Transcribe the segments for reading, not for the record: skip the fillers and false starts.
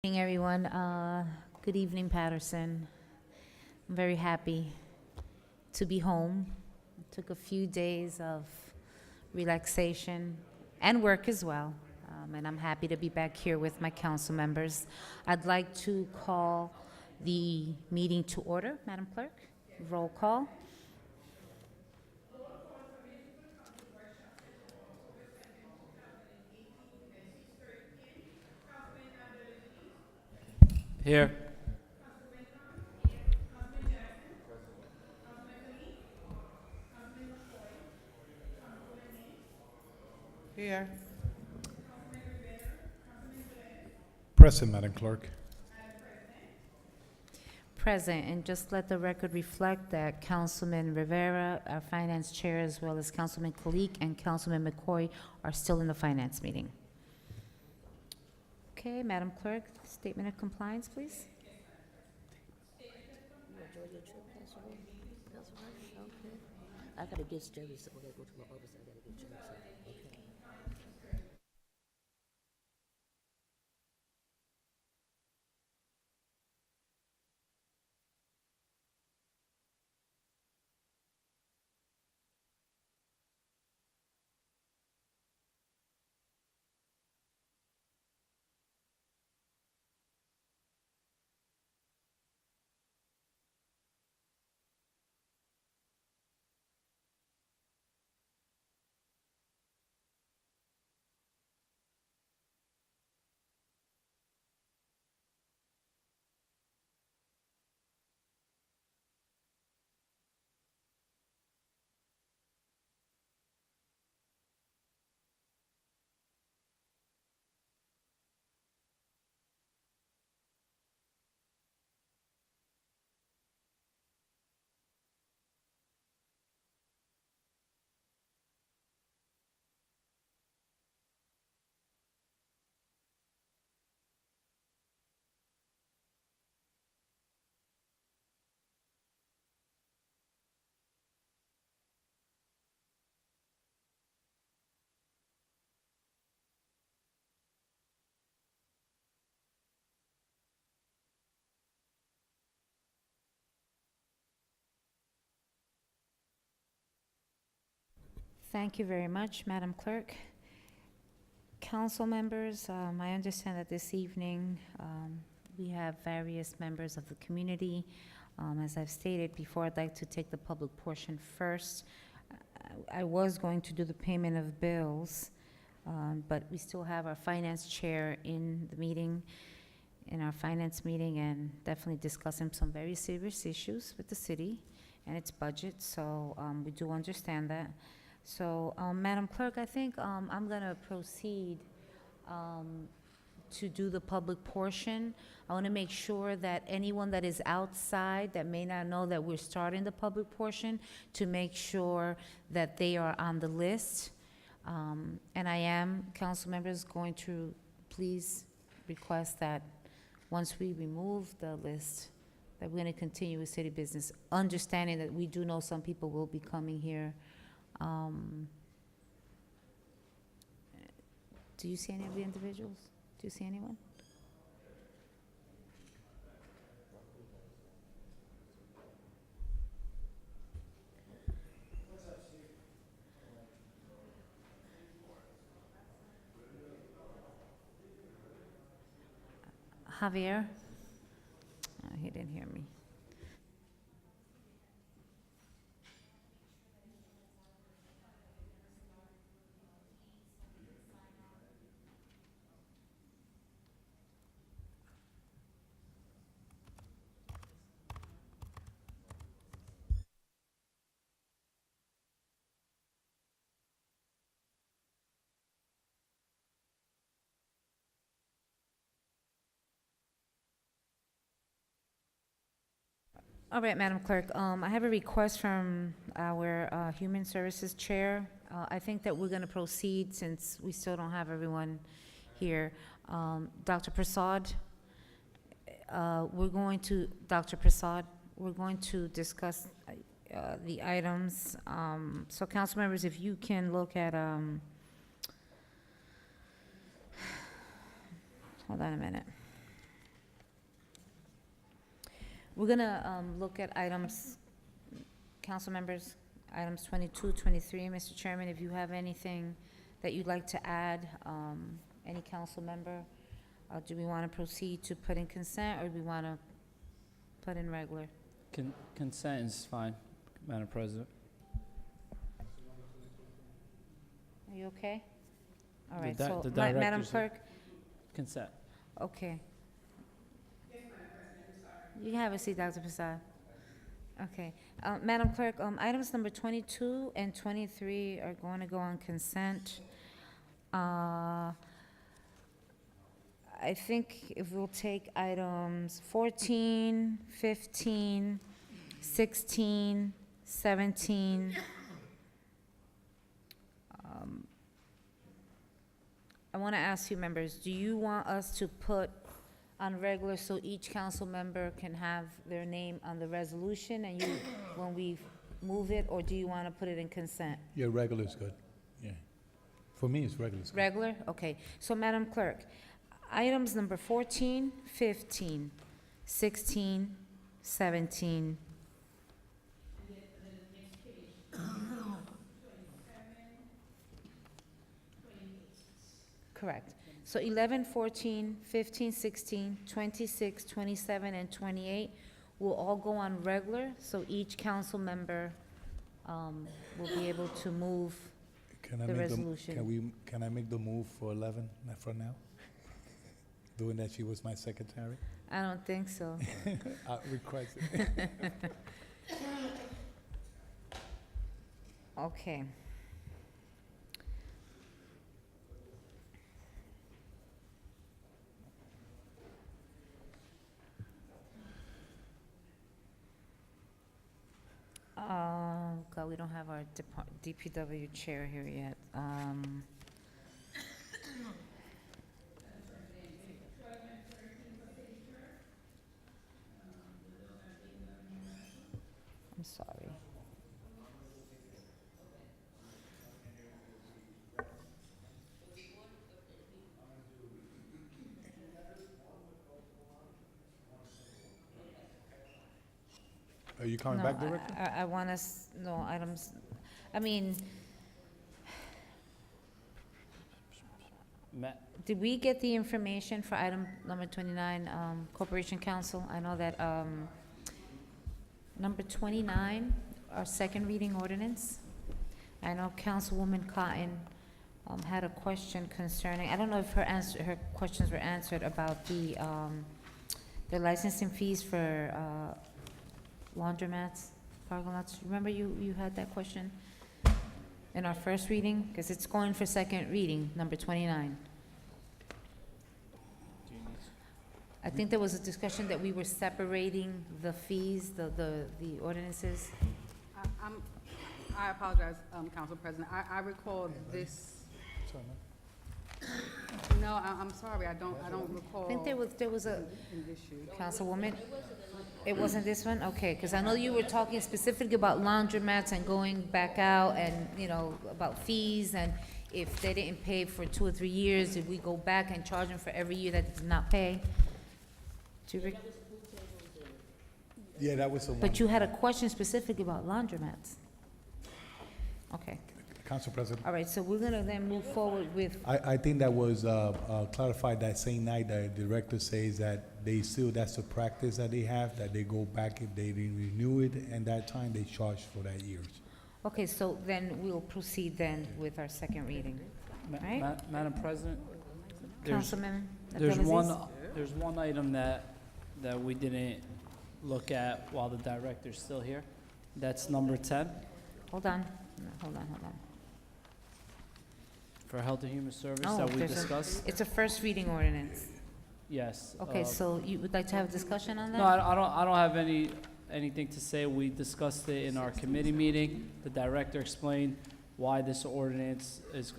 Good evening, everyone. Good evening, Paterson. I'm very happy to be home. Took a few days of relaxation and work as well. And I'm happy to be back here with my council members. I'd like to call the meeting to order, Madam Clerk. Roll call. Here. Here. Present, Madam Clerk. Present, and just let the record reflect that Councilman Rivera, our Finance Chair, as well as Councilman Kalik and Councilman McCoy are still in the Finance meeting. Okay, Madam Clerk, statement of compliance, please. I gotta get Jerry, so I gotta go to my office, I gotta get Jerry, so, okay. Thank you very much, Madam Clerk. Council members, I understand that this evening we have various members of the community. As I've stated before, I'd like to take the public portion first. I was going to do the payment of bills, but we still have our Finance Chair in the meeting, in our Finance meeting, and definitely discussing some very serious issues with the city and its budget, so we do understand that. So, Madam Clerk, I think I'm going to proceed to do the public portion. I want to make sure that anyone that is outside that may not know that we're starting the public portion, to make sure that they are on the list. And I am, council members, going to please request that once we remove the list, that we're going to continue with city business, understanding that we do know some people will be coming here. Do you see any of the individuals? Do you see anyone? Javier? He didn't hear me. All right, Madam Clerk, I have a request from our Human Services Chair. I think that we're going to proceed since we still don't have everyone here. Dr. Prasad, Dr. Prasad, we're going to discuss the items. So council members, if you can look at, hold on a minute. We're gonna look at items, council members, items 22, 23. Mr. Chairman, if you have anything that you'd like to add, any council member, do we want to proceed to put in consent, or do we want to put in regular? Consent is fine, Madam President. Are you okay? All The right, di- so, the Madam directors- Clerk, Consent. okay. You can have a seat, Dr. Prasad. Okay. Madam Clerk, items number 22 and 23 are going to go on consent. I think if we'll take items 14, 15, 16, 17. I want to ask you members, do you want us to put on regular so each council member can have their name on the resolution and you, when we move it, or do you want to put it in consent? Yeah, regular is good. Yeah. For me, it's regular is good. Regular? Okay. So, Madam Clerk, items number 14, 15, 16, 17. Correct. So 11, 14, 15, 16, 26, 27, and 28 will all go on regular, so each council member will be able to move. Can I The make resolution. Can I make the move for 11 for now? Doing that she was my secretary? I don't think so. I request it. Okay. God, we don't have our DPW chair here yet. I'm sorry. Are you coming No, back, Director? I want us, no, items, I mean, Ma- did we get the information for item number 29, Corporation Council? I know that, number 29, our second reading ordinance. I know Councilwoman Cotton, had a question concerning, I don't know if her questions were answered about the licensing fees for, laundromats, parking lots. Remember you had that question in our first reading? Because it's going for second reading, number 29. I think there was a discussion that we were separating the fees, the ordinances. I apologize, Council President. I recall this, Sorry, ma'am. no, I'm sorry, I don't recall. I think there was a, an issue. Councilwoman? It wasn't this one? Okay, because I know you were talking specifically about laundromats and going back out and, you know, about fees, and if they didn't pay for 2 or 3 years, if we go back and charge them for every year that they did not pay. Do you rec- Yeah, that was the one. But you had a question specifically about laundromats. Okay, Council President, all right, so we're gonna then move forward with, I think that was clarified that same night. The director says that they still, that's the practice that they have, that they go back if they didn't renew it, and that time they charge for that years. okay, so then we'll proceed then with our second reading. Right. Madam President, there's, Councilman there's Abdelaziz? one item that we didn't look at while the director's still here. That's number 10, Hold on, hold on. for Health and Human Service Oh, that we there's a- discussed. It's a first reading ordinance. Yes. Okay, so you would like to have a discussion on that? No, I don't have anything to say. We discussed it in our committee meeting. The director explained why this ordinance is,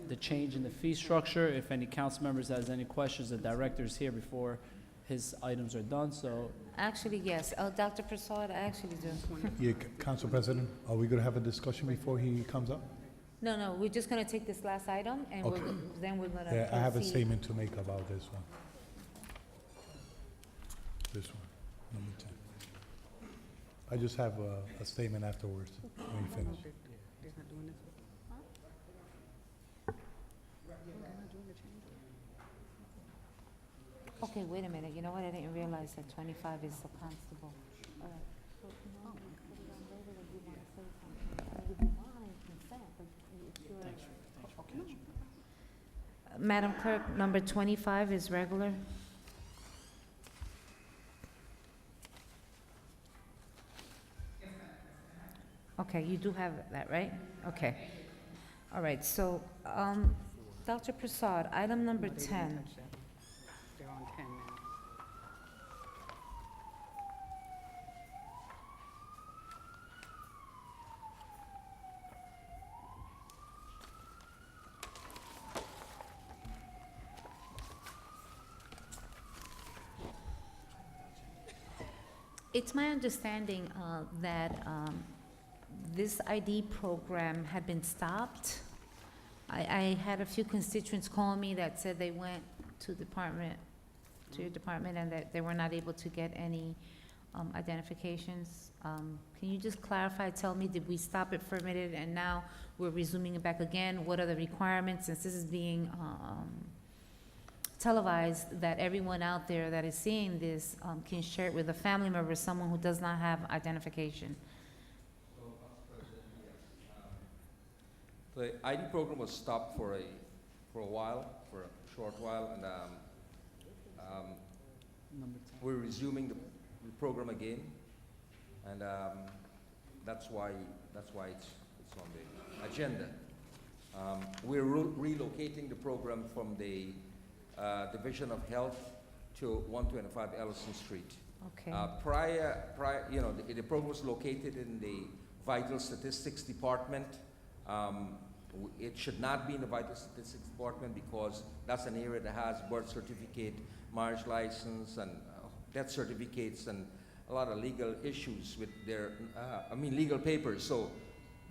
the change in the fee structure. If any council members has any questions, the director's here before his items are done, so. Actually, yes. Dr. Prasad, I actually do. Yeah, Council President, are we gonna have a discussion before he comes up? No, we're just gonna take this last item, and Okay. then we're gonna Yeah, I have a proceed. statement to make about this one. This one, number 10. I just have a statement afterwards when you finish. They're not doing this. Okay, wait a minute, you know what, I didn't realize that 25 is the constable. All right. So, you know, put it on regular, you wanna say something. I mean, if you want consent, but it's your- Madam Clerk, number 25 is regular. Okay, you do have that, right? Okay. All right, so, Dr. Prasad, item number No, they didn't 10. touch that. They're on 10 now. It's my understanding that this ID program had been stopped. I had a few constituents call me that said they went to your department, and that they were not able to get any identifications. Can you just clarify, tell me, did we stop it for a minute and now we're resuming it back again? What are the requirements, since this is being televised, that everyone out there that is seeing this can share it with a family member, someone who does not have identification? The ID program was stopped for a while, for a short while, and Number 10. we're resuming the program again, and that's why it's on the agenda. We're relocating the program from the Division of Health to 125 Ellison Street. Okay. Prior, the program was located in the Vital Statistics Department. It should not be in the Vital Statistics Department because that's an area that has birth certificate, marriage license, and death certificates, and a lot of legal issues with their, legal papers. So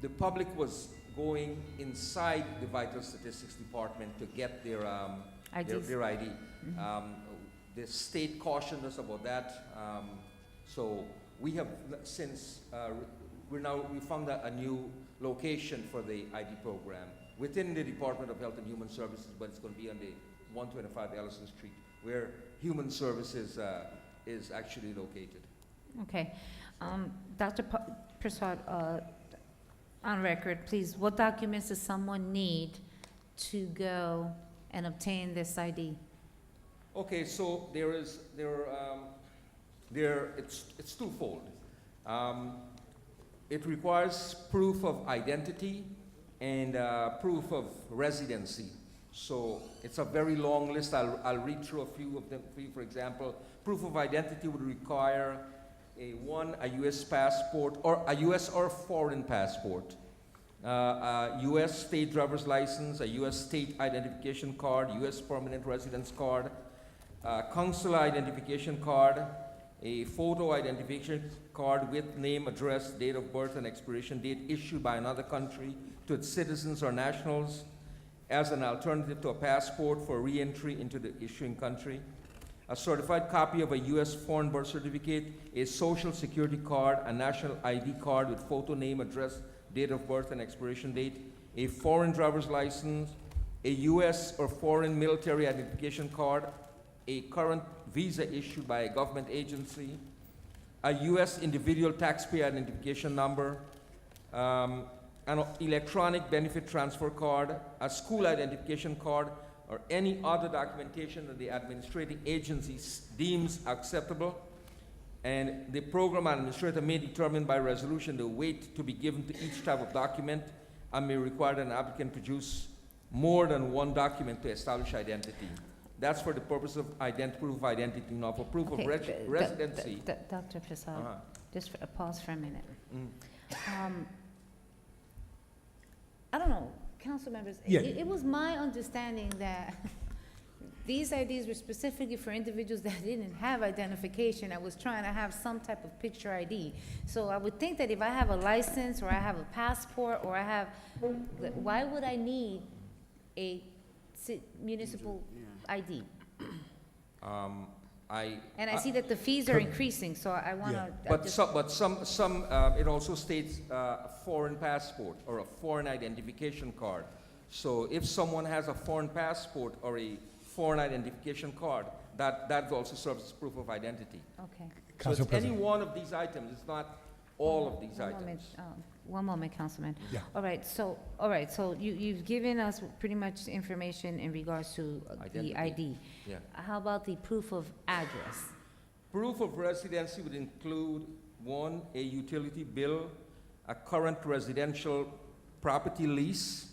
the public was going inside the Vital Statistics Department to get their IDs. their ID. Mhm. The state cautioned us about that. So we have since, we found a new location for the ID program within the Department of Health and Human Services, but it's going to be on the 125 Ellison Street, where Human Services is actually located. Okay. Dr. Prasad, on record, please, what documents does someone need to go and obtain this ID? Okay, so it's twofold. It requires proof of identity and proof of residency. So it's a very long list. I'll read through a few of them for you. For example, proof of identity would require a U.S. passport, or a U.S. or foreign passport, a U.S. state driver's license, a U.S. state identification card, U.S. permanent residence card, consular identification card, a photo identification card with name, address, date of birth, and expiration date issued by another country to its citizens or nationals as an alternative to a passport for re-entry into the issuing country, a certified copy of a U.S. foreign birth certificate, a social security card, a national ID card with photo, name, address, date of birth, and expiration date, a foreign driver's license, a U.S. or foreign military identification card, a current visa issued by a government agency, a U.S. individual taxpayer identification number, an electronic benefit transfer card, a school identification card, or any other documentation that the administrating agency deems acceptable. And the program administrator may determine by resolution the weight to be given to each type of document and may require that an applicant produce more than one document to establish identity. That's for the purpose of proof of identity, not for proof of residency. Dr. Prasad, just pause for a minute. Mm. I don't know, council members, Yeah. it was my understanding that these IDs were specifically for individuals that didn't have identification. I was trying to have some type of picture ID. So I would think that if I have a license, or I have a passport, or I have, why would I need a municipal ID? And I see that the fees are increasing, so I want to. But some, it also states a foreign passport or a foreign identification card. So if someone has a foreign passport or a foreign identification card, that also serves as proof of identity. Okay. So Council it's any President. one of these items, it's not all of these items. One moment, Councilman. Yeah. All right, so you've given us pretty much information in regards to the Identity. ID. Yeah. How about the proof of address? Proof of residency would include, one, a utility bill, a current residential property lease,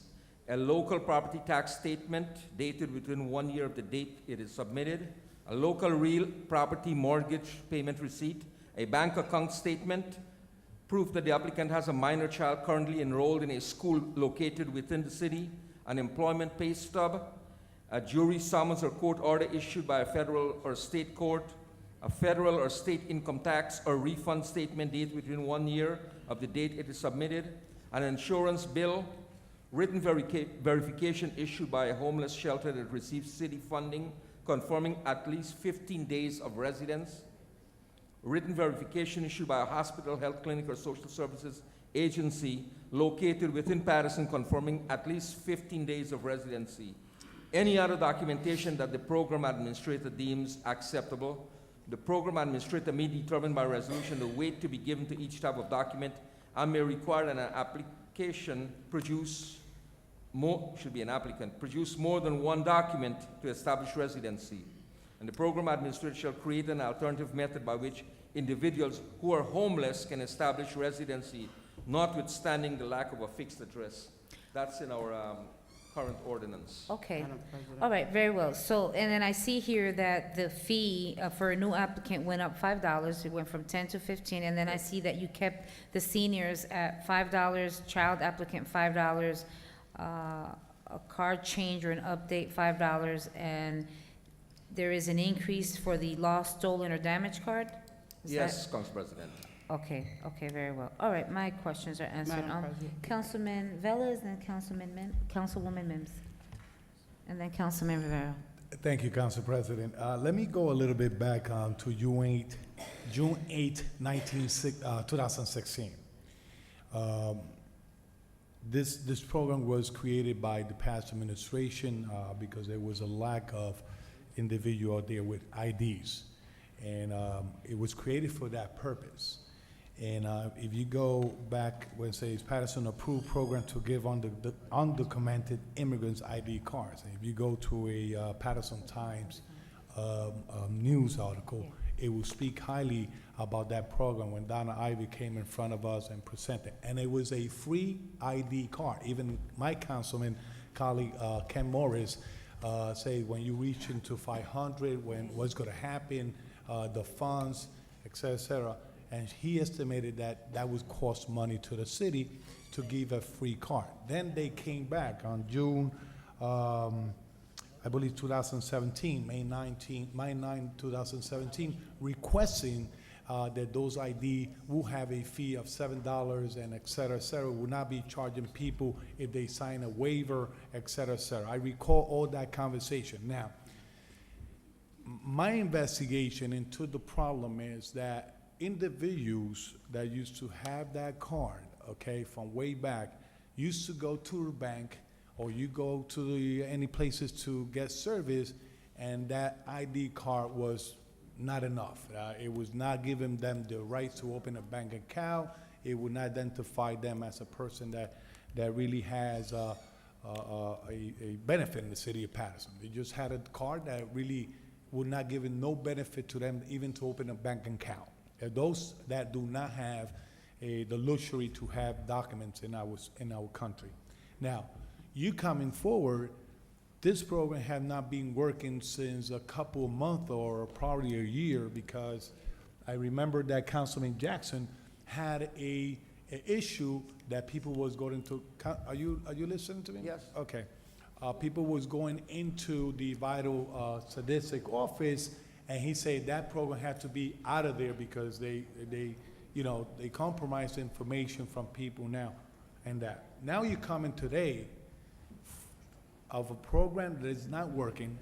a local property tax statement dated within 1 year of the date it is submitted, a local real property mortgage payment receipt, a bank account statement, proof that the applicant has a minor child currently enrolled in a school located within the city, an employment pay stub, a jury summons or court order issued by a federal or state court, a federal or state income tax or refund statement dated within 1 year of the date it is submitted, an insurance bill, written verification issued by a homeless shelter that receives city funding confirming at least 15 days of residence, written verification issued by a hospital, health clinic, or social services agency located within Paterson confirming at least 15 days of residency. Any other documentation that the program administrator deems acceptable. The program administrator may determine by resolution the weight to be given to each type of document and may require that an application produce more than one document to establish residency. And the program administrator shall create an alternative method by which individuals who are homeless can establish residency, notwithstanding the lack of a fixed address. That's in our current ordinance. Okay, Madam President. all right, very well. So, and then I see here that the fee for a new applicant went up $5. It went from 10 to 15, and then I see that you kept the seniors at $5, child applicant $5, a card change or an update $5, and there is an increase for the lost, stolen, or damaged card? Is that- Yes, Council President. Okay, very well. All right, my questions are answered. Madam President. Councilman Velez, and Councilwoman Mims, and then Councilman Rivera. Thank you, Council President. Let me go a little bit back to June 8, 2016. This program was created by the past administration because there was a lack of individual there with IDs. And it was created for that purpose. And if you go back when it says Paterson approved program to give undocumented immigrants ID cards. And if you go to a Paterson Times news article, it will speak highly about that program when Donna Ivy came in front of us and presented. And it was a free ID card. Even my councilman colleague, Ken Morris, say when you reach into 500, what's going to happen, the funds, et cetera. And he estimated that would cost money to the city to give a free card. Then they came back on June, I believe 2017, May 9, 2017, requesting that those ID will have a fee of $7 and et cetera, will not be charging people if they sign a waiver, et cetera. I recall all that conversation. Now, my investigation into the problem is that individuals that used to have that card, okay, from way back, used to go to the bank or you go to any places to get service, and that ID card was not enough. It was not giving them the right to open a bank account. It would not identify them as a person that really has a benefit in the city of Paterson. They just had a card that really would not give no benefit to them even to open a bank account. Those that do not have the luxury to have documents in our country. Now, you coming forward, this program have not been working since a couple of months or probably a year, because I remember that Councilman Jackson had a issue that people was going to. Are you listening to me? Yes. Okay. People was going into the vital statistic office, and he said that program had to be out of there because they compromised information from people now, and that. Now you're coming today of a program that is not working,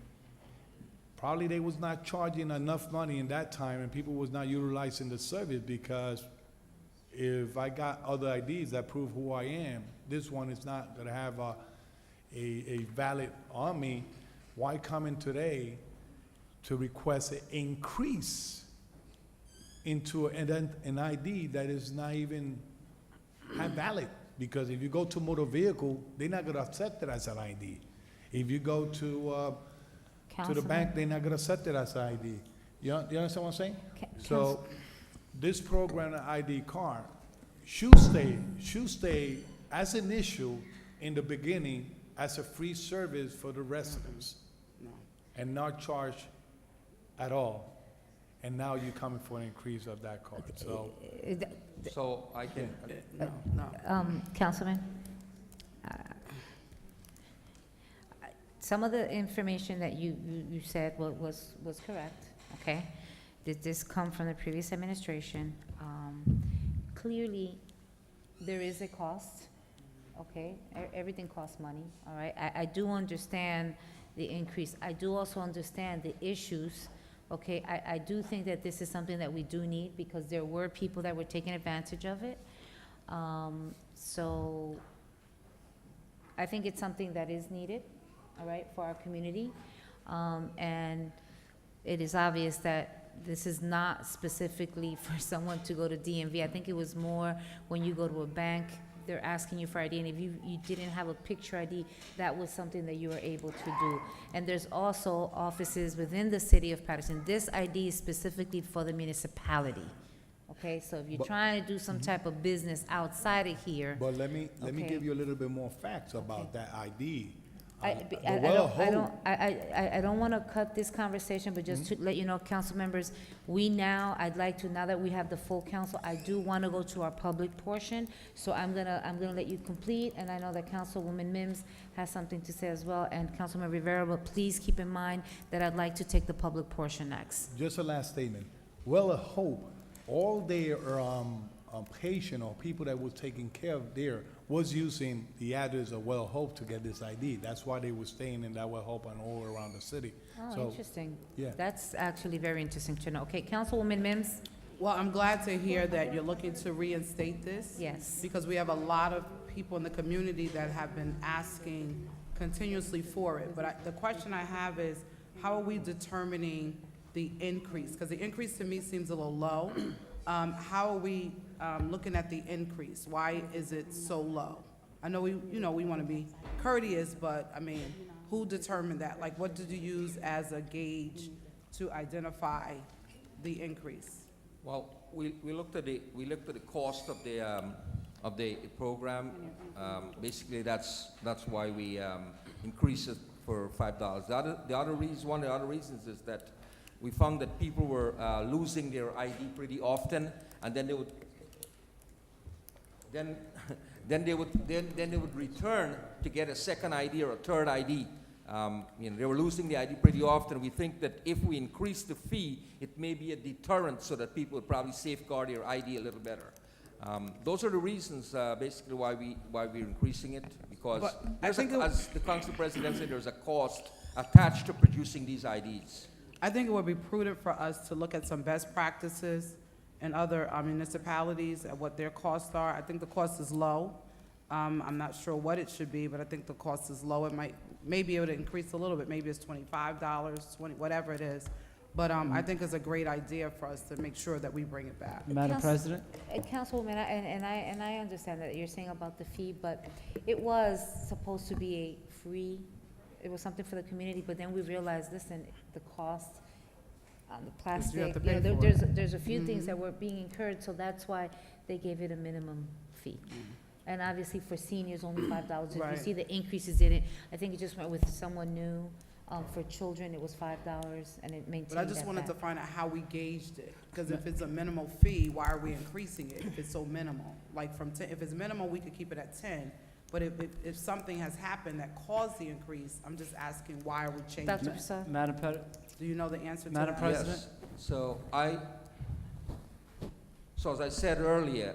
probably they was not charging enough money in that time, and people was not utilizing the service, because if I got other IDs that prove who I am, this one is not gonna have a valid on me. Why come in today to request an increase into an ID that is not even valid? Because if you go to motor vehicle, they're not gonna accept it as an ID. If you go to the Councilman? bank, they're not gonna accept it as an ID. You understand what I'm saying? Ca- So, this program, ID card, should stay as an issue in the beginning as a free service for the residents, and not charge at all. And now you're coming for an increase of that card, so. So I can, Councilman? Some of the information that you said was correct, okay? Did this come from the previous administration? Clearly, there is a cost, okay? Everything costs money, all right? I do understand the increase. I do also understand the issues, okay? I do think that this is something that we do need, because there were people that were taking advantage of it. So I think it's something that is needed, all right, for our community. And it is obvious that this is not specifically for someone to go to DMV. I think it was more when you go to a bank, they're asking you for ID, and if you didn't have a picture ID, that was something that you were able to do. And there's also offices within the city of Paterson. This ID is specifically for the municipality, okay? So if you're But- trying to do some type of business outside of here, But let me Okay. give you a little bit more facts about that ID. I don't want to cut this conversation, but just to let you know, council members, I'd like to, now that we have the full council, I do want to go to our public portion. So I'm gonna let you complete, and I know that Councilwoman Mims has something to say as well, and Councilman Rivera, but please keep in mind that I'd like to take the public portion next. Just a last statement. Well, I hope all their patient or people that was taking care of there was using the address of Well Hope to get this ID. That's why they were staying in that Well Hope and all around the city. Oh, So, interesting. yeah. That's actually very interesting to know. Okay, Councilwoman Mims? Well, I'm glad to hear that you're looking to reinstate this. Yes. Because we have a lot of people in the community that have been asking continuously for it. But the question I have is, how are we determining the increase? Because the increase to me seems a little low. How are we looking at the increase? Why is it so low? I know we want to be courteous, but I mean, who determined that? Like, what did you use as a gauge to identify the increase? well, we looked at the cost of the program. Basically, that's why we increased it for $5. One of the other reasons is that we found that people were losing their ID pretty often, and then they would then they would return to get a second ID or a third ID. They were losing the ID pretty often. We think that if we increase the fee, it may be a deterrent, so that people would probably safeguard their ID a little better. Those are the reasons, basically, why we're increasing it, because But I think as the council president said, there's a cost attached to producing these IDs. I think it would be prudent for us to look at some best practices in other municipalities at what their costs are. I think the cost is low. I'm not sure what it should be, but I think the cost is low. It may be able to increase a little bit. Maybe it's $25, whatever it is. But I think it's a great idea for us to make sure that we bring it back. Madam Council- President? Councilwoman, I understand that you're saying about the fee, but it was supposed to be a free, it was something for the community, but then we realized, listen, the cost on the plastic, have to you know, pay for there's a few things that were being incurred, so that's why they gave it a minimum fee. And obviously for seniors, only $5. If you Right. see the increases in it, I think it just went with someone new. For children, it was $5, and it maintained But I just at wanted that. to find out how we gauged it. Because if it's a minimal fee, why are we increasing it if it's so minimal? Like from 10, if it's minimal, we could keep it at 10. But if something has happened that caused the increase, I'm just asking, why are we changing Dr. it? Prasad? Madam President? Do you know the answer to Madam that? President? Yes. So as I said earlier,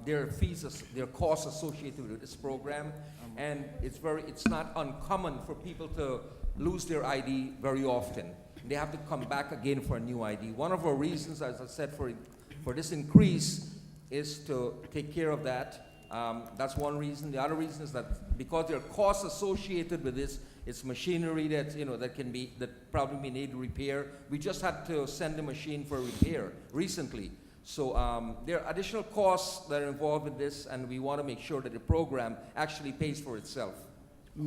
there are fees, there are costs associated with this program, and it's not uncommon for people to lose their ID very often. they have to come back again for a new ID. One of our reasons, as I said, for this increase is to take care of that. That's one reason. The other reason is that because there are costs associated with this, it's machinery that, you know, that probably need repair. We just had to send the machine for repair recently. So there are additional costs that are involved with this, and we want to make sure that the program actually pays for itself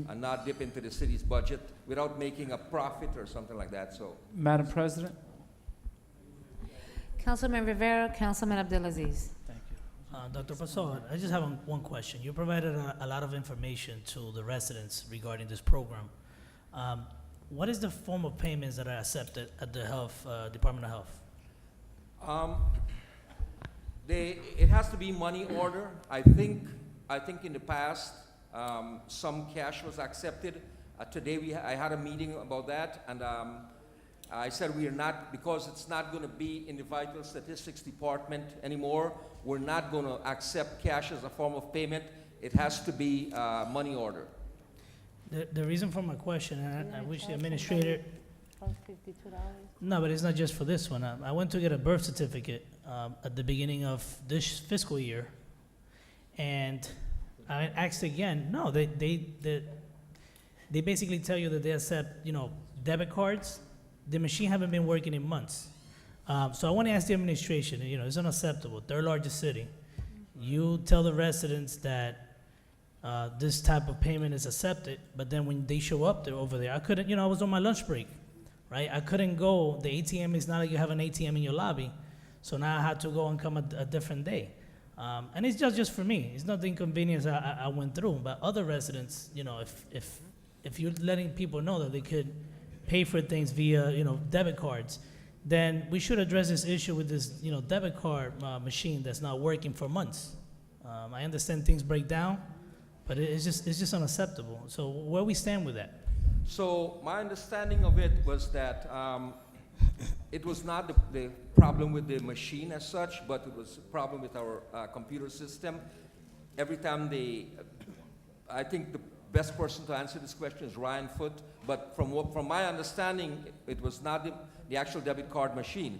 and not dip into the city's budget without making a profit or something like that. So, Madam President? Councilman Rivera, Councilman Abdelaziz. Thank you. Dr. Pastor, I just have one question. You provided a lot of information to the residents regarding this program. What is the form of payments that are accepted at the Department of Health? it has to be money order. I think in the past, some cash was accepted. Today I had a meeting about that, and I said we are not, because it's not going to be in the Vital Statistics Department anymore, we're not going to accept cash as a form of payment. It has to be money order. The reason for my question, and I wish the administrator, $52. no, but it's not just for this one. I went to get a birth certificate at the beginning of this fiscal year, and I asked again. No, they basically tell you that they accept, you know, debit cards. The machine haven't been working in months. So I want to ask the administration, you know, it's unacceptable, third largest city. You tell the residents that this type of payment is accepted, but then when they show up there over there, I couldn't, you know, I was on my lunch break, right? I couldn't go, the ATM is not like you have an ATM in your lobby, so now I had to go and come a different day. And it's just for me, it's not the inconvenience I went through, but other residents, you know, if you're letting people know that they could pay for things via, you know, debit cards, then we should address this issue with this, you know, debit card machine that's not working for months. I understand things break down, but it's just unacceptable. So where we stand with that? So my understanding of it was that it was not the problem with the machine as such, but it was a problem with our computer system. Every time I think the best person to answer this question is Ryan Foote, but from my understanding, it was not the actual debit card machine.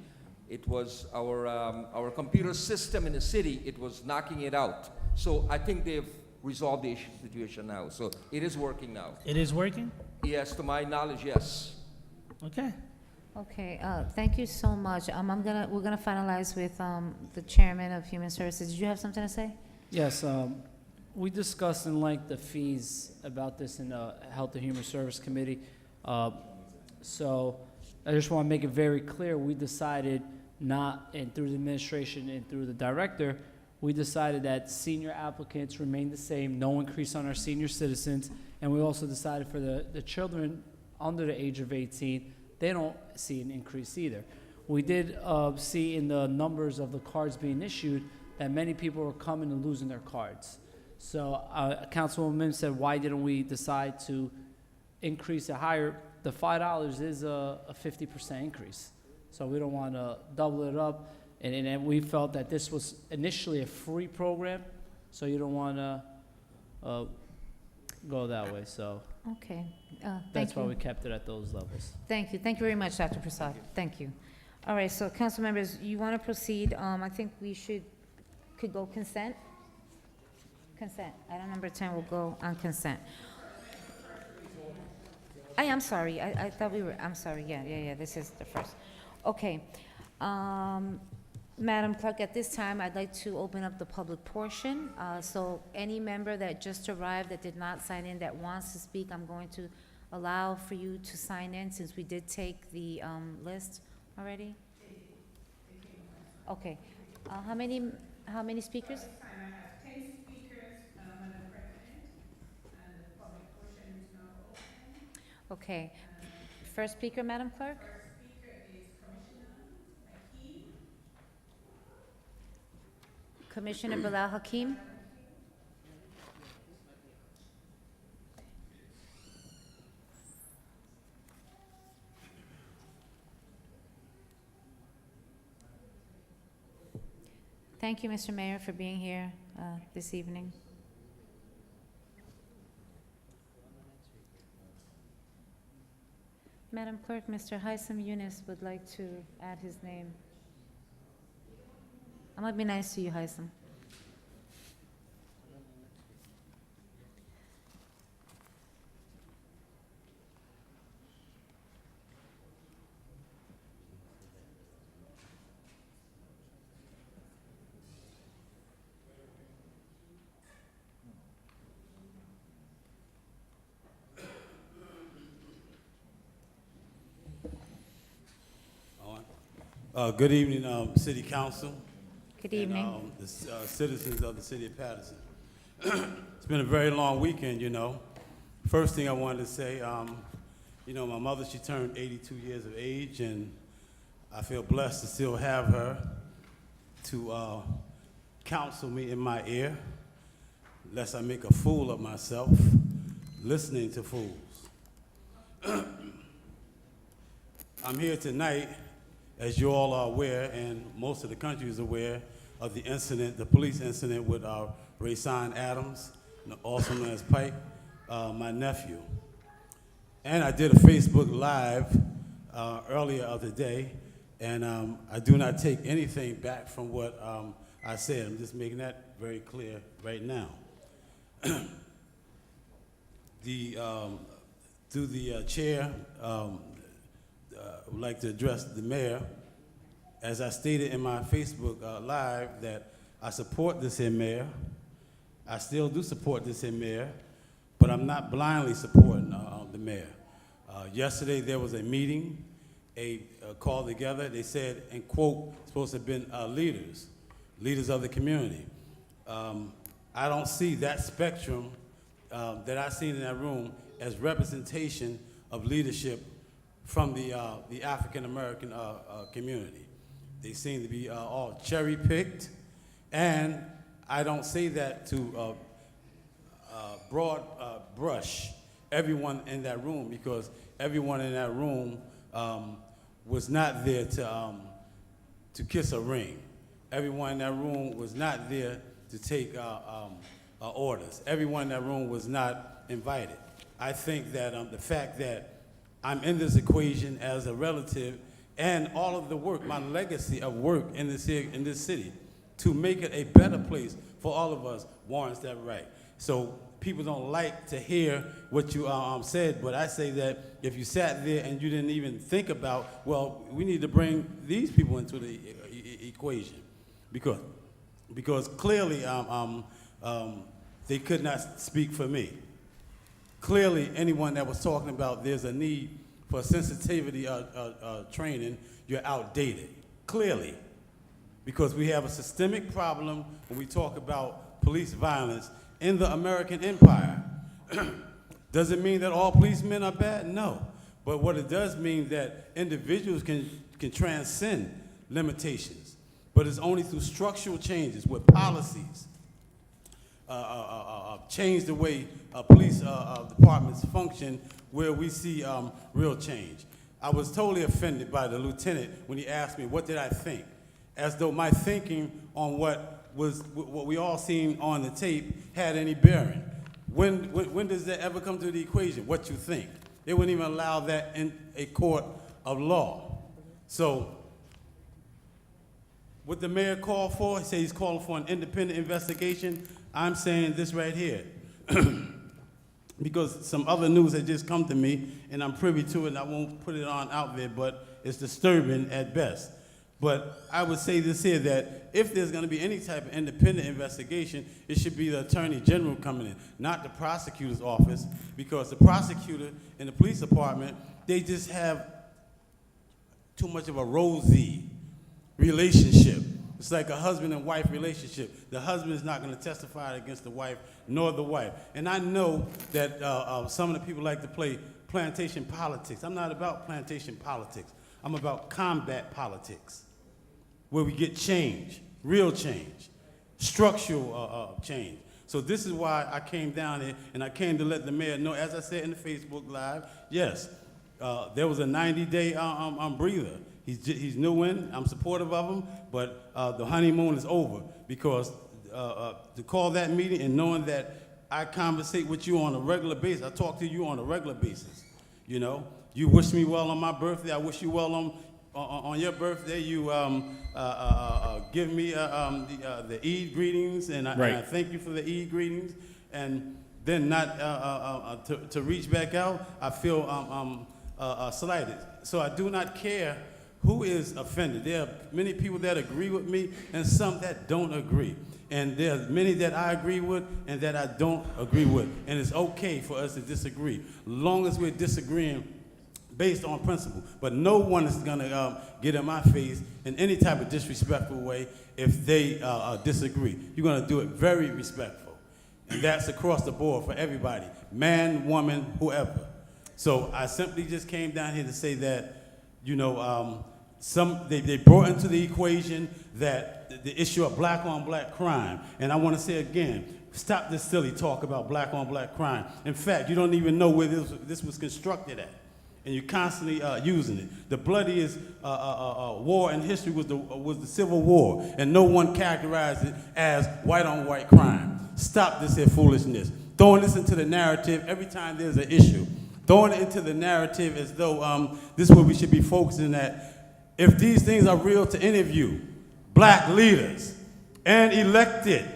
It was our computer system in the city. It was knocking it out. So I think they've resolved the situation now. So it is working now. It is working? Yes, to my knowledge, yes. Okay. Okay, thank you so much. We're gonna finalize with the chairman of Human Services. Did you have something to say? Yes, we discussed in length the fees about this in the Health and Human Service Committee. So I just want to make it very clear, we decided not, and through the administration and through the director, we decided that senior applicants remain the same, no increase on our senior citizens, and we also decided for the children under the age of 18, they don't see an increase either. We did see in the numbers of the cards being issued that many people were coming and losing their cards. So Councilwoman Mims said, why didn't we decide to increase it higher? The $5 is a 50% increase. So we don't want to double it up. And we felt that this was initially a free program, so you don't want to go that way. So Okay, thank that's why you. we kept it at those levels. Thank you. Thank you very much, Dr. Prasad. Thank you. All right, so council members, you want to proceed? I think we could go consent? Consent. Item number 10 will go on consent. I'm sorry. I thought I'm sorry. Yeah. This is the first. Okay. Madam Clerk, at this time, I'd like to open up the public portion. So any member that just arrived that did not sign in that wants to speak, I'm going to allow for you to sign in since we did take the list already. Okay. How many speakers? Okay. First speaker, Madam Clerk? Commissioner Bilal Hakim? Thank you, Mr. Mayor, for being here this evening. Madam Clerk, Mr. Haitham Yunus would like to add his name. I'm gonna be nice to you, Haitham. Good evening, City Council. Good evening. And the citizens of the city of Paterson. It's been a very long weekend, you know. First thing I wanted to say, you know, my mother, she turned 82 years of age, and I feel blessed to still have her to counsel me in my ear, lest I make a fool of myself listening to fools. I'm here tonight, as you all are aware, and most of the country is aware, of the incident, the police incident with Rayson Adams, also known as Pike, my nephew. And I did a Facebook Live earlier of the day, and I do not take anything back from what I said. I'm just making that very clear right now. Through the chair, would like to address the mayor. As I stated in my Facebook Live that I support this here mayor. I still do support this here mayor, but I'm not blindly supporting the mayor. Yesterday there was a meeting, a call together. They said, and quote, supposed to have been leaders of the community. I don't see that spectrum that I seen in that room as representation of leadership from the African American community. They seem to be all cherry picked, and I don't say that to broad brush everyone in that room, because everyone in that room was not there to kiss a ring. Everyone in that room was not there to take orders. Everyone in that room was not invited. I think that the fact that I'm in this equation as a relative, and all of the work, my legacy of work in this city, to make it a better place for all of us warrants that right. So people don't like to hear what you said, but I say that if you sat there and you didn't even think about, well, we need to bring these people into the equation, because clearly they could not speak for me. Clearly, anyone that was talking about there's a need for sensitivity training, you're outdated. Clearly, because we have a systemic problem when we talk about police violence in the American empire. Does it mean that all policemen are bad? No. But what it does mean that individuals can transcend limitations. But it's only through structural changes with policies, change the way police departments function, where we see real change. I was totally offended by the lieutenant when he asked me what did I think, as though my thinking on what we all seen on the tape had any bearing. When does that ever come to the equation, what you think? They wouldn't even allow that in a court of law. So what the mayor called for, he said he's calling for an independent investigation. I'm saying this right here. Because some other news had just come to me, and I'm privy to it, and I won't put it on out there, but it's disturbing at best. But I would say this here, that if there's going to be any type of independent investigation, it should be the Attorney General coming in, not the prosecutor's office, because the prosecutor and the police department, they just have too much of a rosy relationship. It's like a husband and wife relationship. The husband is not going to testify against the wife, nor the wife. And I know that some of the people like to play plantation politics. I'm not about plantation politics. I'm about combat politics, where we get change, real change, structural change. So this is why I came down here, and I came to let the mayor know, as I said in the Facebook Live, yes, there was a 90-day breather. He's new in, I'm supportive of him, but the honeymoon is over, because to call that meeting and knowing that I conversate with you on a regular basis, I talk to you on a regular basis, you know, You wish me well on my birthday. I wish you well on your birthday. You give me the Eid greetings, and I thank you for the Eid greetings. And then not to reach back out, I feel slighted. So I do not care who is offended. There are many people that agree with me and some that don't agree. And there are many that I agree with and that I don't agree with. And it's okay for us to disagree, long as we're disagreeing based on principle. But no one is gonna get in my face in any type of disrespectful way if they disagree. You're gonna do it very respectful. And that's across the board for everybody, man, woman, whoever. So I simply just came down here to say that, you know, they brought into the equation that the issue of black on black crime. And I want to say again, stop this silly talk about black on black crime. In fact, you don't even know where this was constructed at. And you're constantly using it. The bloodiest war in history was the Civil War, and no one characterized it as white on white crime. Stop this here foolishness. Throwing this into the narrative every time there's an issue. Throwing it into the narrative as though this is what we should be focusing at. If these things are real to any of you, black leaders and elected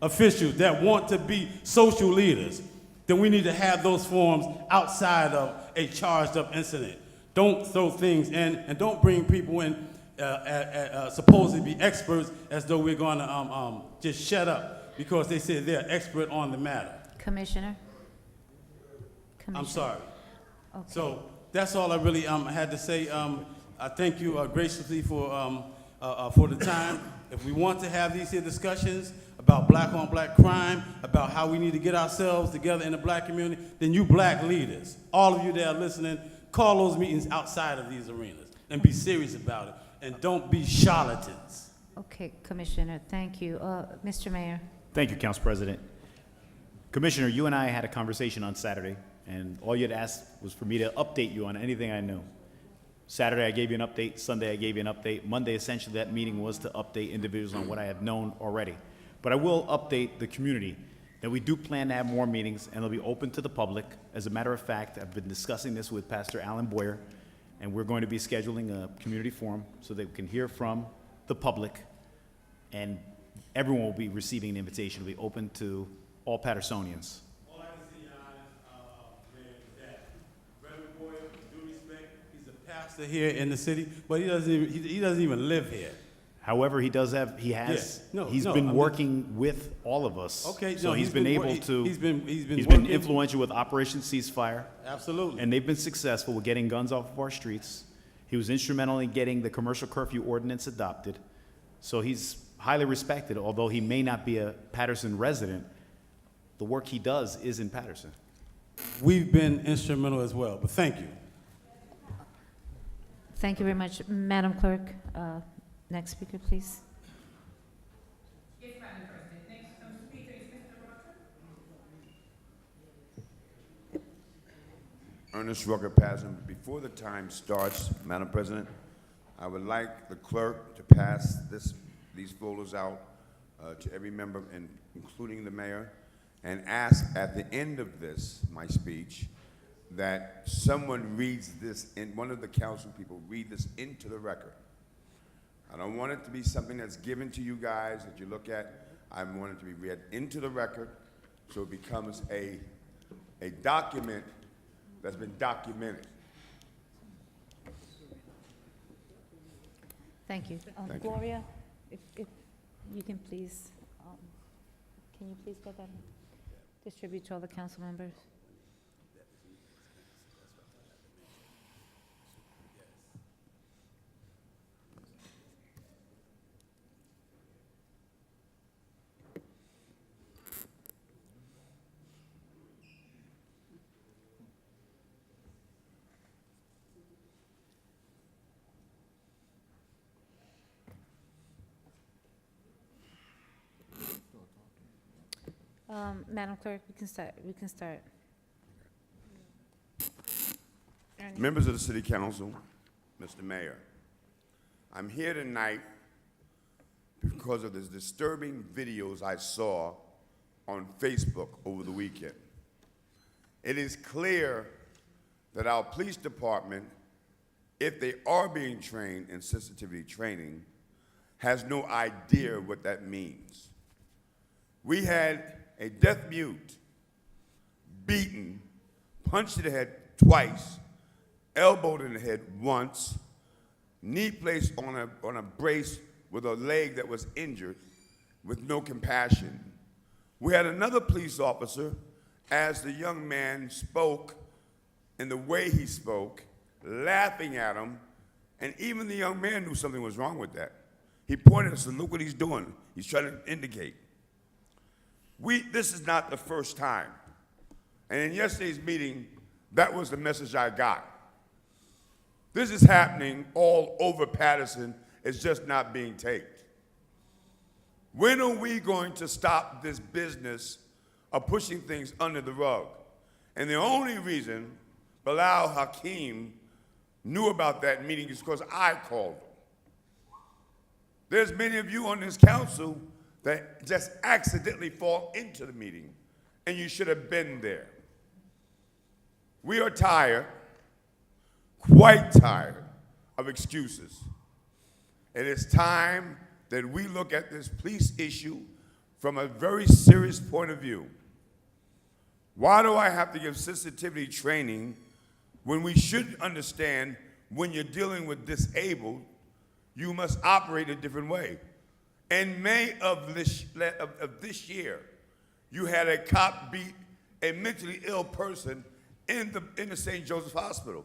officials that want to be social leaders, then we need to have those forums outside of a charged up incident. Don't throw things in, and don't bring people in supposed to be experts as though we're going to just shut up because they say they're expert on the matter. Commissioner? I'm sorry. Okay. So that's all I really had to say. I thank you graciously for the time. If we want to have these here discussions about black on black crime, about how we need to get ourselves together in the black community, then you black leaders, all of you that are listening, call those meetings outside of these arenas and be serious about it. And don't be charlatans. Okay, Commissioner, thank you. Mr. Mayor? Thank you, Council President. Commissioner, you and I had a conversation on Saturday, and all you had asked was for me to update you on anything I knew. Saturday, I gave you an update. Sunday, I gave you an update. Monday, essentially, that meeting was to update individuals on what I have known already. But I will update the community that we do plan to have more meetings, and they'll be open to the public. As a matter of fact, I've been discussing this with Pastor Alan Boyer, and we're going to be scheduling a community forum so that we can hear from the public, and everyone will be receiving an invitation. It'll be open to all Patersonians. All I can see, Your Honor, Mayor, is that Reverend Boyer, with due respect, he's a pastor here in the city, but he doesn't even live here. However, he's been working with all of us. Okay, so no, he's been able to. He's been been influential with Operation Ceasefire. Absolutely. And they've been successful with getting guns off of our streets. He was instrumental in getting the commercial curfew ordinance adopted. So he's highly respected, although he may not be a Paterson resident. The work he does is in Paterson. We've been instrumental as well, but thank you. Thank you very much. Madam Clerk, next speaker, please. Yes, Madam President. Next speaker is Mr. Rucker. Ernest Rucker Paterson. Before the time starts, Madam President, I would like the clerk to pass these folders out to every member, including the mayor, and ask at the end of my speech, that someone reads this, one of the council people read this into the record. I don't want it to be something that's given to you guys that you look at. I want it to be read into the record so it becomes a document that's been documented. Thank you. Thank you. Gloria, if you can please, can you please get that distribute to all the council members? Madam Clerk, we can start. Ernie. Members of the City Council, Mr. Mayor, I'm here tonight because of the disturbing videos I saw on Facebook over the weekend. It is clear that our police department, if they are being trained in sensitivity training, has no idea what that means. We had a deaf mute beaten, punched in the head twice, elbowed in the head once, knee placed on a brace with a leg that was injured with no compassion. We had another police officer, as the young man spoke and the way he spoke, laughing at him, and even the young man knew something was wrong with that. He pointed and said, look what he's doing. He's trying to indicate. This is not the first time. And in yesterday's meeting, that was the message I got. This is happening all over Paterson. It's just not being taped. When are we going to stop this business of pushing things under the rug? And the only reason Bilal Hakeem knew about that meeting is because I called him. There's many of you on this council that just accidentally fall into the meeting, and you should have been there. We are tired, quite tired, of excuses. It is time that we look at this police issue from a very serious point of view. Why do I have to give sensitivity training when we should understand when you're dealing with disabled, you must operate a different way? In May of this year, you had a cop beat a mentally ill person in the St. Joseph Hospital.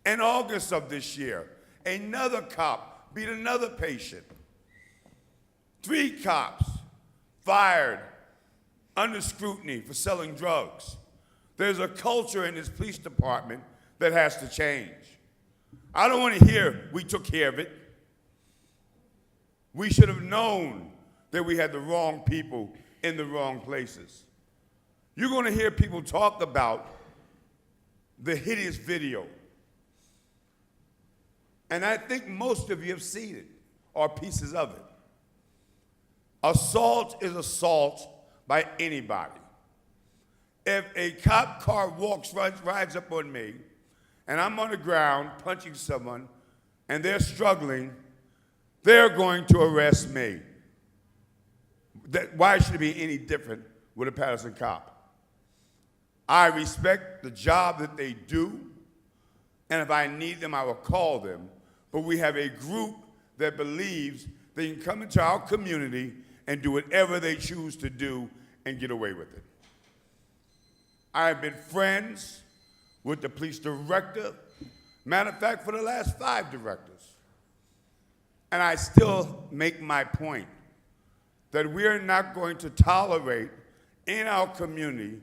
In August of this year, another cop beat another patient. 3 cops fired under scrutiny for selling drugs. There's a culture in this police department that has to change. I don't want to hear we took care of it. We should have known that we had the wrong people in the wrong places. You're going to hear people talk about the hideous video. And I think most of you have seen it, or pieces of it. Assault is assault by anybody. If a cop car rides up on me, and I'm on the ground punching someone, and they're struggling, they're going to arrest me. Why should it be any different with a Paterson cop? I respect the job that they do, and if I need them, I will call them. But we have a group that believes they can come into our community and do whatever they choose to do and get away with it. I have been friends with the police director, matter of fact, for the last 5 directors. And I still make my point that we are not going to tolerate in our community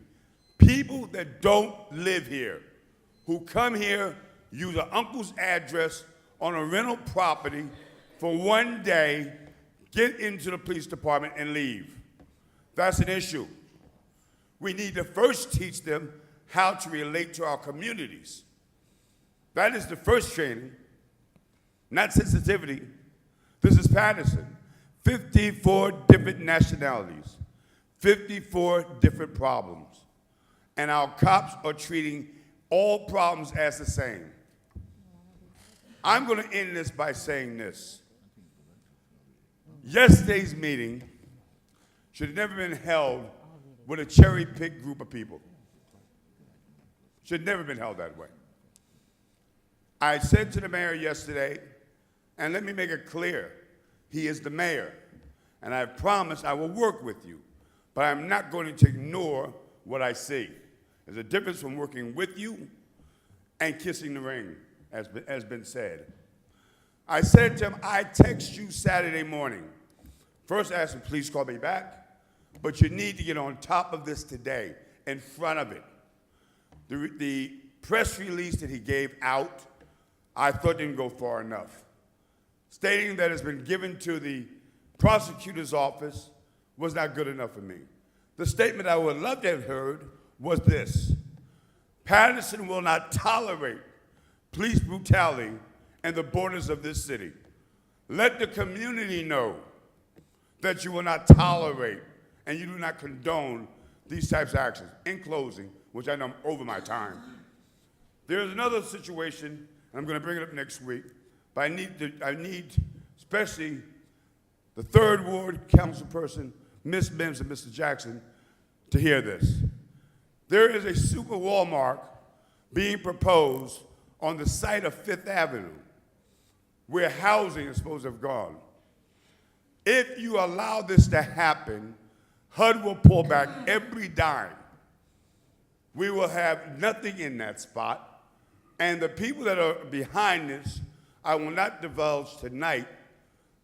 people that don't live here, who come here, use an uncle's address on a rental property for one day, get into the police department and leave. That's an issue. We need to first teach them how to relate to our communities. That is the first training, not sensitivity. This is Paterson. 54 different nationalities, 54 different problems. And our cops are treating all problems as the same. I'm going to end this by saying this. Yesterday's meeting should have never been held with a cherry-picked group of people. Should have never been held that way. I said to the mayor yesterday, and let me make it clear, he is the mayor, and I promise I will work with you, but I'm not going to ignore what I see. There's a difference from working with you and kissing the ring, as has been said. I said to him, I text you Saturday morning. First I asked him, please call me back, but you need to get on top of this today, in front of it. The press release that he gave out, I thought didn't go far enough. Stating that it's been given to the prosecutor's office was not good enough for me. The statement I would love to have heard was this: Paterson will not tolerate police brutality in the borders of this city. Let the community know that you will not tolerate and you do not condone these types of actions. In closing, which I know I'm over my time, There's another situation, and I'm going to bring it up next week, but I need especially the third ward council person, Ms. Mims and Mr. Jackson, to hear this. There is a super Walmart being proposed on the site of Fifth Avenue, where housing is supposed to have gone. If you allow this to happen, HUD will pull back every dime. We will have nothing in that spot, and the people that are behind this, I will not divulge tonight,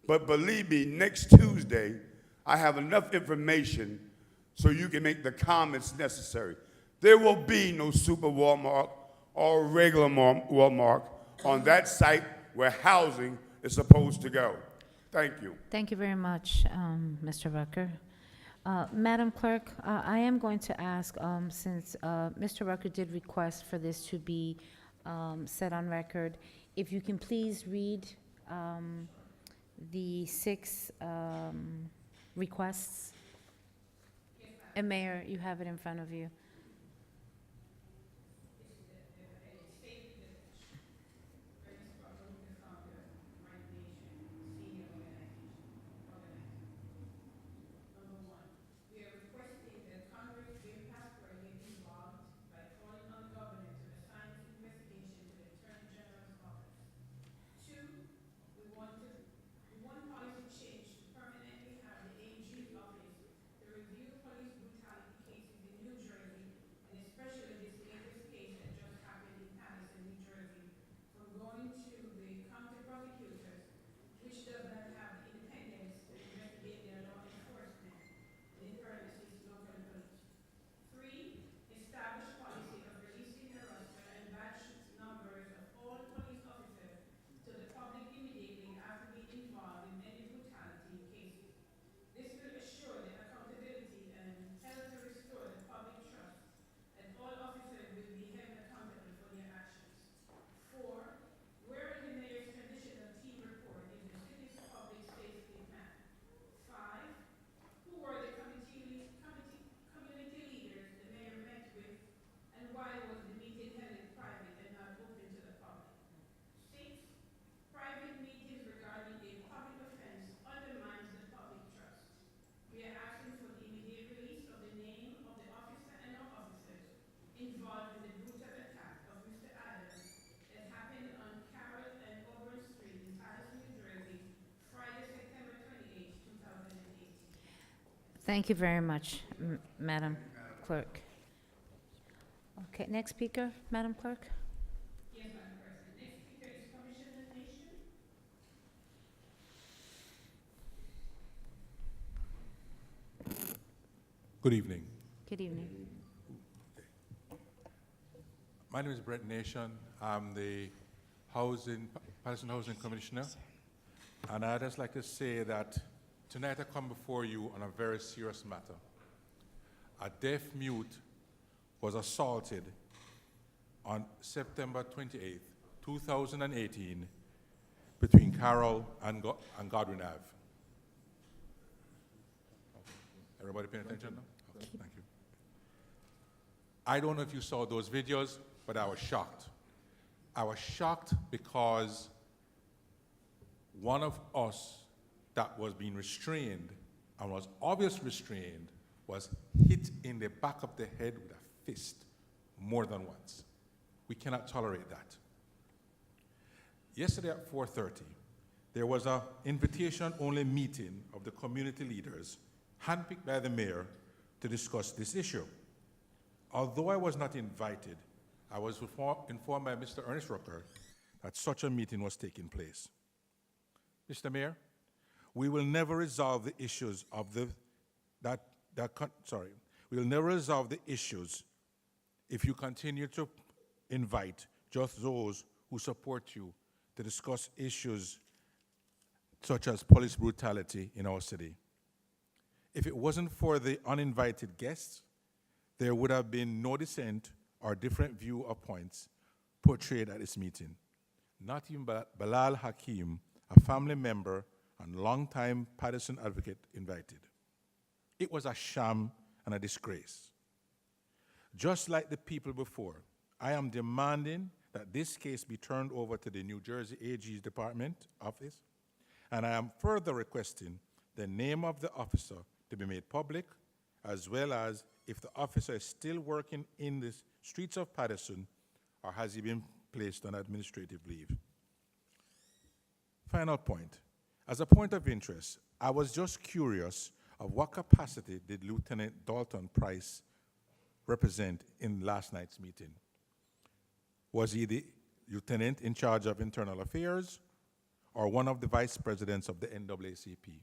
but believe me, next Tuesday, I have enough information so you can make the comments necessary. There will be no super Walmart or regular Walmart on that site where housing is supposed to go. Thank you. Thank you very much, Mr. Rucker. Madam Clerk, I am going to ask, since Mr. Rucker did request for this to be set on record, if you can please read the 6 requests. And Mayor, you have it in front of you. Thank you very much, Madam Clerk. Okay, next speaker, Madam Clerk. Good evening. Good evening. My name is Brett Nation. I'm the Paterson Housing Commissioner. And I'd just like to say that tonight I come before you on a very serious matter. A deaf mute was assaulted on September 28th, 2018, between Carroll and Godwin Ave. Everybody paying attention now? Okay, thank you. I don't know if you saw those videos, but I was shocked. I was shocked because one of us that was being restrained and was obviously restrained was hit in the back of the head with a fist more than once. We cannot tolerate that. Yesterday at 4:30, there was an invitation-only meeting of the community leaders handpicked by the mayor to discuss this issue. Although I was not invited, I was informed by Mr. Ernest Rucker that such a meeting was taking place. Mr. Mayor, we will never resolve the issues of we will never resolve the issues if you continue to invite just those who support you to discuss issues such as police brutality in our city. If it wasn't for the uninvited guests, there would have been no dissent or different view of points portrayed at this meeting. Not even Bilal Hakim, a family member and longtime Paterson advocate, invited. It was a sham and a disgrace. Just like the people before, I am demanding that this case be turned over to the New Jersey AG's Department Office, and I am further requesting the name of the officer to be made public, as well as if the officer is still working in the streets of Paterson, or has he been placed on administrative leave. Final point. As a point of interest, I was just curious of what capacity did Lieutenant Dalton Price represent in last night's meeting? Was he the lieutenant in charge of internal affairs or one of the vice presidents of the NAACP?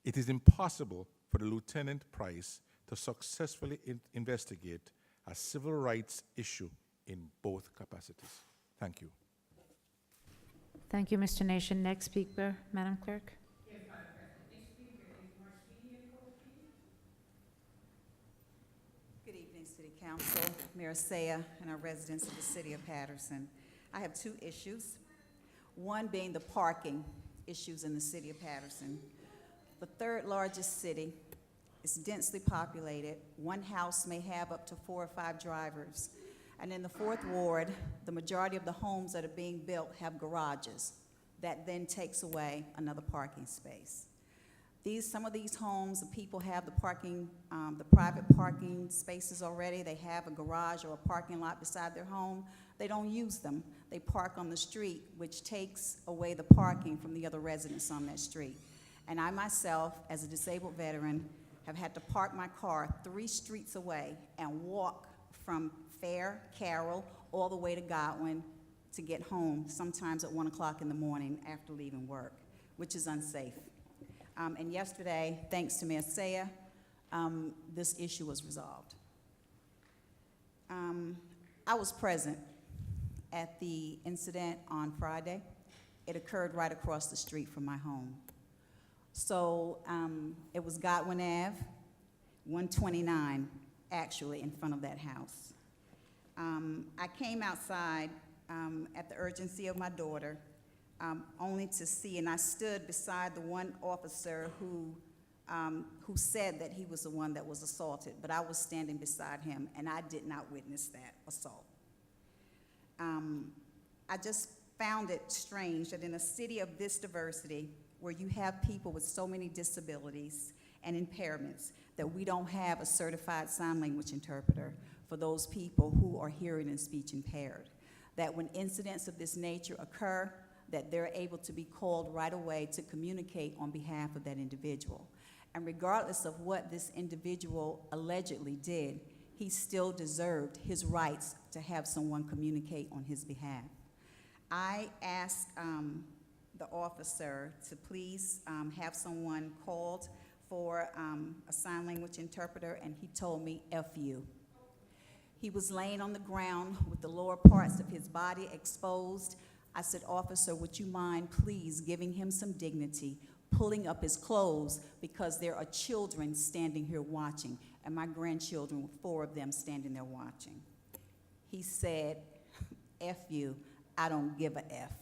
It is impossible for the Lieutenant Price to successfully investigate a civil rights issue in both capacities. Thank you. Thank you, Mr. Nation. Next speaker, Madam Clerk. Good evening, City Council, Mayor Saya, and our residents of the City of Paterson. I have two issues. One being the parking issues in the City of Paterson. The third largest city is densely populated. One house may have up to 4 or 5 drivers. And in the 4th Ward, the majority of the homes that are being built have garages. That then takes away another parking space. Some of these homes, the people have the parking, the private parking spaces already. They have a garage or a parking lot beside their home. They don't use them. They park on the street, which takes away the parking from the other residents on that street. And I myself, as a disabled veteran, have had to park my car 3 streets away and walk from Fair, Carroll, all the way to Godwin to get home, sometimes at 1 o'clock in the morning after leaving work, which is unsafe. And yesterday, thanks to Mayor Saya, this issue was resolved. I was present at the incident on Friday. It occurred right across the street from my home. So it was Godwin Ave, 129, actually, in front of that house. I came outside at the urgency of my daughter, only to see, and I stood beside the one officer who said that he was the one that was assaulted, but I was standing beside him, and I did not witness that assault. I just found it strange that in a city of this diversity, where you have people with so many disabilities and impairments, that we don't have a certified sign language interpreter for those people who are hearing and speech impaired. That when incidents of this nature occur, that they're able to be called right away to communicate on behalf of that individual. And regardless of what this individual allegedly did, he still deserved his rights to have someone communicate on his behalf. I asked the officer to please have someone called for a sign language interpreter, and he told me, F you. He was laying on the ground with the lower parts of his body exposed. I said, officer, would you mind please giving him some dignity, pulling up his clothes, because there are children standing here watching, and my grandchildren, 4 of them standing there watching. He said, F you, I don't give a F,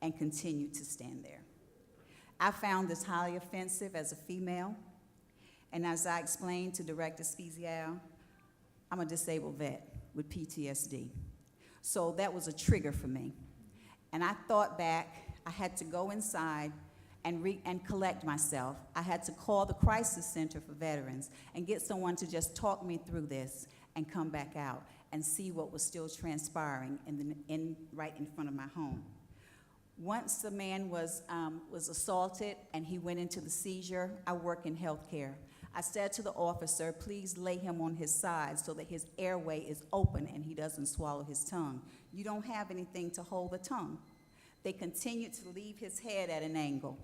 and continued to stand there. I found this highly offensive as a female, and as I explained to Director Spezial, I'm a disabled vet with PTSD. So that was a trigger for me. And I thought back, I had to go inside and collect myself. I had to call the Crisis Center for Veterans and get someone to just talk me through this and come back out and see what was still transpiring right in front of my home. Once the man was assaulted and he went into the seizure, I work in healthcare. I said to the officer, please lay him on his side so that his airway is open and he doesn't swallow his tongue. You don't have anything to hold the tongue. They continued to leave his head at an angle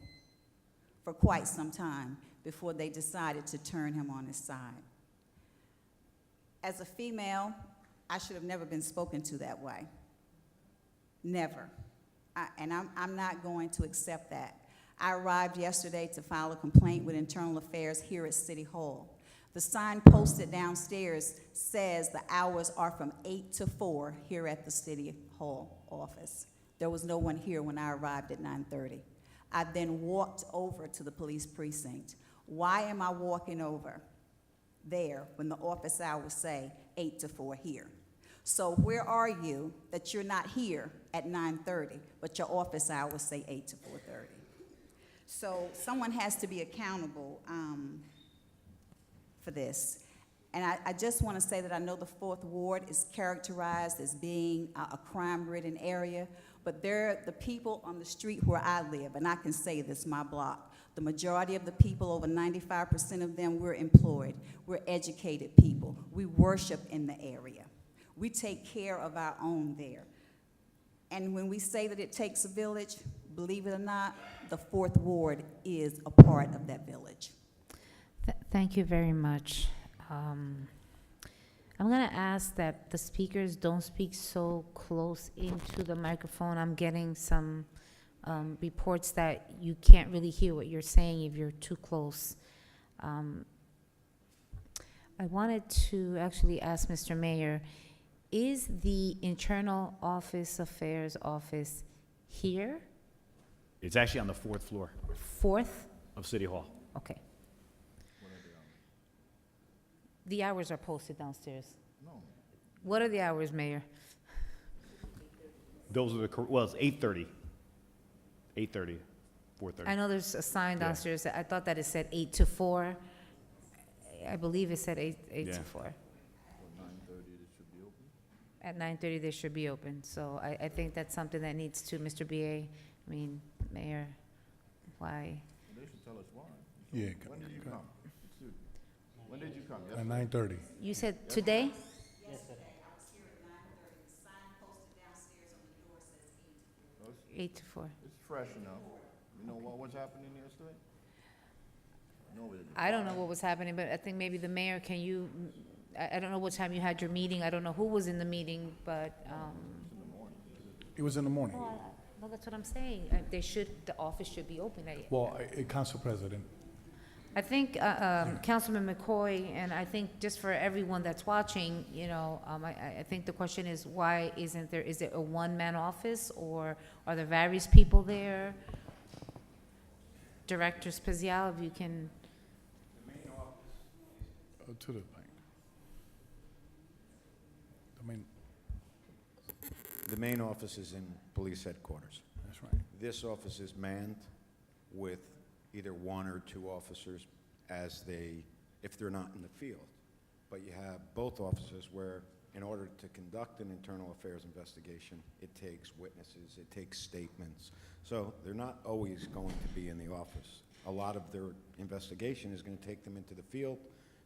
for quite some time before they decided to turn him on his side. As a female, I should have never been spoken to that way. Never. And I'm not going to accept that. I arrived yesterday to file a complaint with Internal Affairs here at City Hall. The sign posted downstairs says the hours are from 8 to 4 here at the City Hall office. There was no one here when I arrived at 9:30. I then walked over to the police precinct. Why am I walking over there when the office hours say 8 to 4 here? So where are you that you're not here at 9:30, but your office hours say 8 to 4:30? So someone has to be accountable for this. And I just want to say that I know the Fourth Ward is characterized as being a crime-ridden area, but they're the people on the street where I live, and I can say this, my block. The majority of the people, over 95% of them, we're employed. We're educated people. We worship in the area. We take care of our own there. And when we say that it takes a village, believe it or not, the Fourth Ward is a part of that village. Thank you very much. I'm going to ask that the speakers don't speak so close into the microphone. I'm getting some reports that you can't really hear what you're saying if you're too close. I wanted to actually ask Mr. Mayor, is the Internal Office Affairs office here? It's actually on the 4th floor Fourth? of City Hall. Okay. The hours are posted downstairs. No. What are the hours, Mayor? Those are well, it's 8:30. 8:30, 4:30. I know there's a sign Yeah. downstairs. I thought that it said 8 to 4. I believe it said 8 Yeah. to 4. At 9:30, they should be open. So I think that's something that needs to, Mr. BA, I mean, Mayor, why? They should tell us why. Yeah. When did you come? When did you come? At 9:30. You said today? Yesterday, I was here at 9:30. The sign posted downstairs on the door says 8 to 4. 8 to 4. It's fresh enough. You know what was happening yesterday? No, it I don't know what was happening, but I think maybe the mayor, can you, I don't know what time you had your meeting. I don't know who was in the meeting, but, It was in the morning. well, that's what I'm saying. The office should be open. Well, Council President, I think Councilman McCoy, and I think just for everyone that's watching, you know, I think the question is, why isn't there, is it a one-man office, or are there various people there? Director Spezial, if you can, to the mic. The main office is in police headquarters. That's right. This office is manned with either one or two officers if they're not in the field. But you have both offices where, in order to conduct an internal affairs investigation, it takes witnesses, it takes statements. So they're not always going to be in the office. A lot of their investigation is going to take them into the field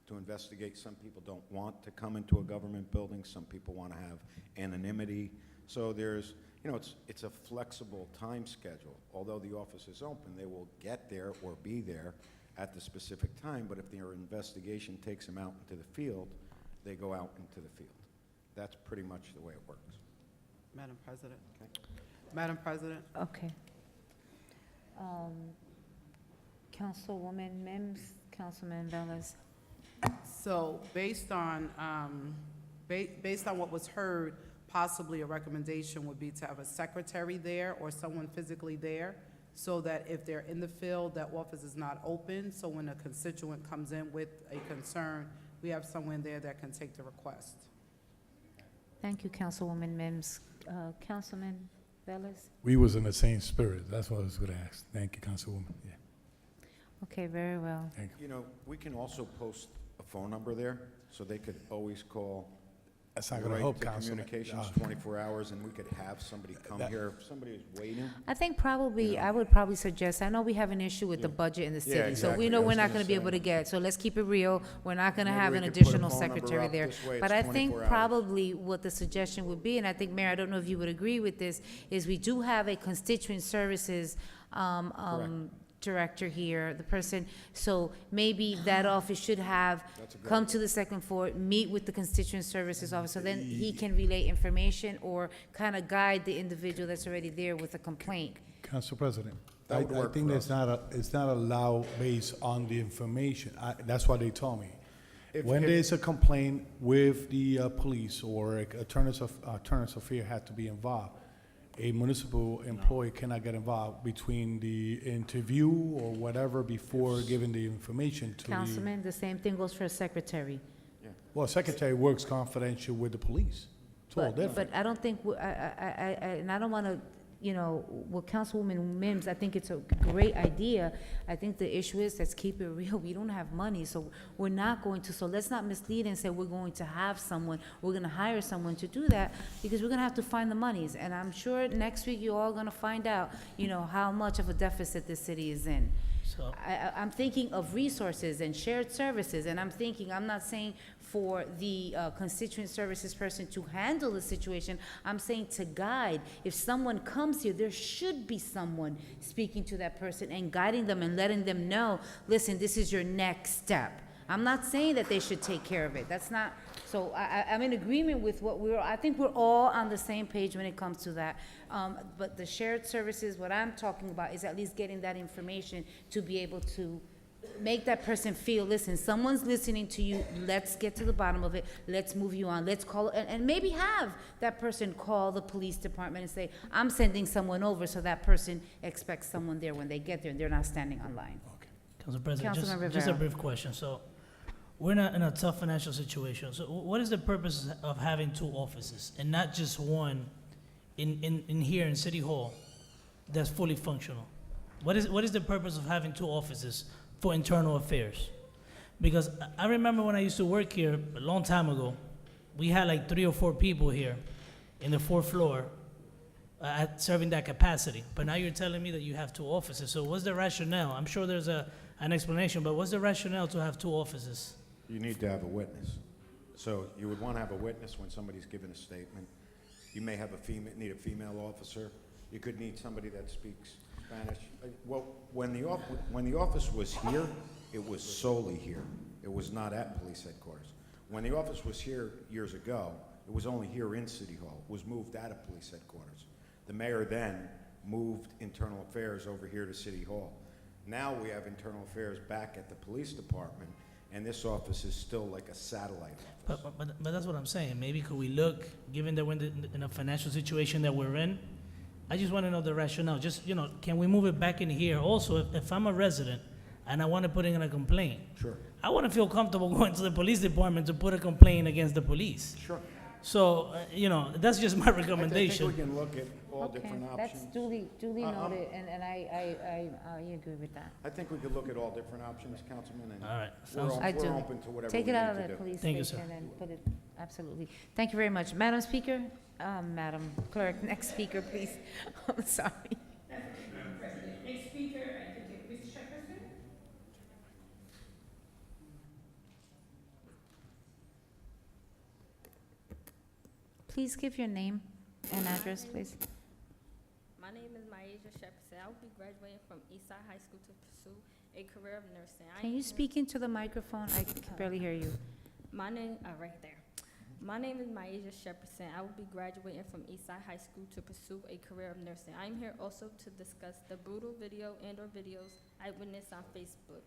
to investigate. Some people don't want to come into a government building. Some people want to have anonymity. So there's, you know, it's a flexible time schedule. Although the office is open, they will get there or be there at the specific time, but if their investigation takes them out into the field, they go out into the field. That's pretty much the way it works. Madam President. Okay. Madam President. okay. Councilwoman Mims, Councilman Velez. So based on what was heard, possibly a recommendation would be to have a secretary there or someone physically there, so that if they're in the field, that office is not open. So when a constituent comes in with a concern, we have someone there that can take the request. Thank you, Councilwoman Mims. Councilman Velez? We was in the same spirit. That's what I was going to ask. Thank you, Councilwoman. Yeah. Okay, very well. Thank you. You know, we can also post a phone number there, so they could always call That's not going to right help, to Councilman. communications 24 hours, and we could have somebody come here if somebody is waiting. I think probably, I would probably suggest, I know we have an issue with the budget in the city, so we exactly. know I we're was not gonna gonna be say. able to get, so let's keep it real. We're not gonna Maybe have we an could put a additional phone number secretary up there. this way, But it's I think 24 hours. probably what the suggestion would be, and I think, Mayor, I don't know if you would agree with this, is we do have a constituent services, director here, the person, so maybe that office should have That's a good come to the second floor, meet with the constituent services officer, then he can relay information or kind of guide the individual that's already there with a complaint. Council President, That I would work think for that's it's not allowed based on the information. That's what they told me. When there's a complaint with the police or attorneys of affair had to be involved, a municipal employee cannot get involved between the interview or whatever before giving the information to the... Councilman, the same thing goes for a secretary. Well, secretary works confidential with the police. It's all different. But I don't think, and I don't want to, with Councilwoman Mims, I think it's a great idea. I think the issue is, let's keep it real, we don't have money, so we're not going to, so let's not mislead and say we're going to have someone, we're going to hire someone to do that, because we're going to have to find the monies. And I'm sure next week you're all going to find out, how much of a deficit this city is in. So, I'm thinking of resources and shared services, and I'm not saying for the constituent services person to handle the situation, I'm saying to guide. If someone comes here, there should be someone speaking to that person and guiding them and letting them know, listen, this is your next step. I'm not saying that they should take care of it. That's not, so I'm in agreement with what I think we're all on the same page when it comes to that. But the shared services, what I'm talking about is at least getting that information to be able to make that person feel, listen, someone's listening to you, let's get to the bottom of it, let's move you on, let's call, and maybe have that person call the police department and say, I'm sending someone over, so that person expects someone there when they get there, and they're not standing online. Council President, Councilman just a Rivera. brief question. So, we're not in a tough financial situation. So, what is the purpose of having two offices and not just one in here in City Hall that's fully functional? What is the purpose of having two offices for internal affairs? Because I remember when I used to work here a long time ago, we had like 3 or 4 people here in the 4th floor serving that capacity. But now you're telling me that you have 2 offices. So what's the rationale? I'm sure there's an explanation, but what's the rationale to have 2 offices? You need to have a witness. So you would want to have a witness when somebody's giving a statement. You may have need a female officer. You could need somebody that speaks Spanish. Well, when the office was here, it was solely here. It was not at police headquarters. When the office was here years ago, it was only here in City Hall. It was moved out of police headquarters. The mayor then moved internal affairs over here to City Hall. Now we have internal affairs back at the police department, and this office is still like a satellite office. But that's what I'm saying. Maybe could we look, given that we're in a financial situation that we're in, I just want to know the rationale. Just, can we move it back in here? Also, if I'm a resident and I want to put in a complaint, Sure. I want to feel comfortable going to the police department to put a complaint against the police. Sure. So, that's just my recommendation. I think we can look at all Okay, different that's options. duly I'm- noted, and I agree with that. I think we could look at all different options, Councilman, and All right. I do. we're open to whatever Take we it need out of to the do. police Thank you, sir. station and put it, absolutely. Thank you very much. Madam Speaker, Madam Clerk, next speaker, please. I'm sorry. Next speaker, I think Mr. Jefferson. Please give your name and address, please. My name is Myasia Shepson. I will be graduating from Eastside High School to pursue a career of nursing. Can you speak into the microphone? I can barely hear you. My name, right there. My name is Myasia Shepson. I will be graduating from Eastside High School to pursue a career of nursing. I'm here also to discuss the brutal video and/or videos I witnessed on Facebook.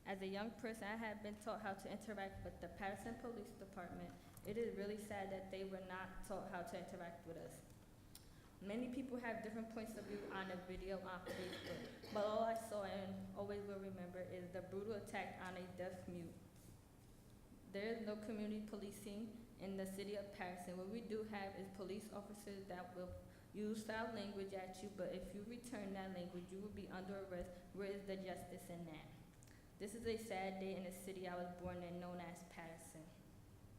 As a young person, I had been taught how to interact with the Paterson Police Department. It is really sad that they were not taught how to interact with us. Many people have different points of view on a video on Facebook, but all I saw and always will remember is the brutal attack on a deaf mute. There is no community policing in the city of Paterson. What we do have is police officers that will use foul language at you, but if you return that language, you will be under arrest. Where is the justice in that? This is a sad day in the city I was born in, known as Paterson.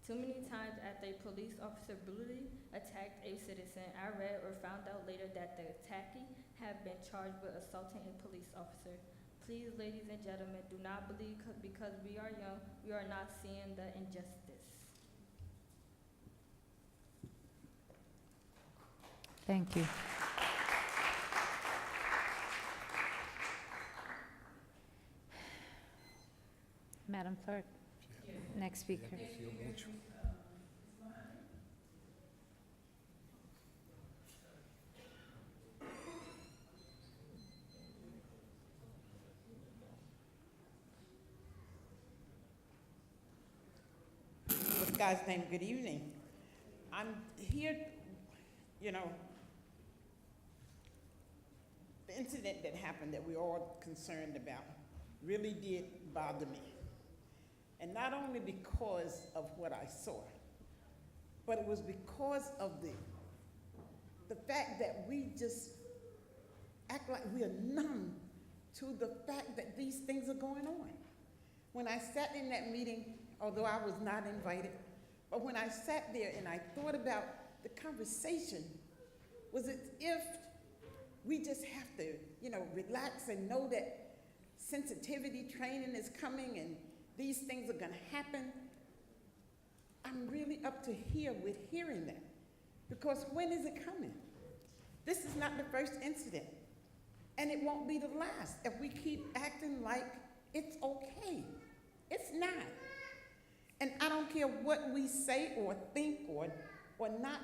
Too many times after a police officer brutally attacked a citizen, I read or found out later that the attackee had been charged with assaulting a police officer. Please, ladies and gentlemen, do not believe because we are young, we are not seeing the injustice. Thank you. Madam Clerk, next speaker. With God's name, good evening. I'm here, the incident that happened that we're all concerned about really did bother me. And not only because of what I saw, but it was because of the fact that we just act like we are numb to the fact that these things are going on. When I sat in that meeting, although I was not invited, but when I sat there and I thought about the conversation, was as if we just have to, you know, relax and know that sensitivity training is coming and these things are gonna happen. I'm really up to here with hearing that, because when is it coming? This is not the first incident, and it won't be the last if we keep acting like it's okay. It's not. And I don't care what we say or think or not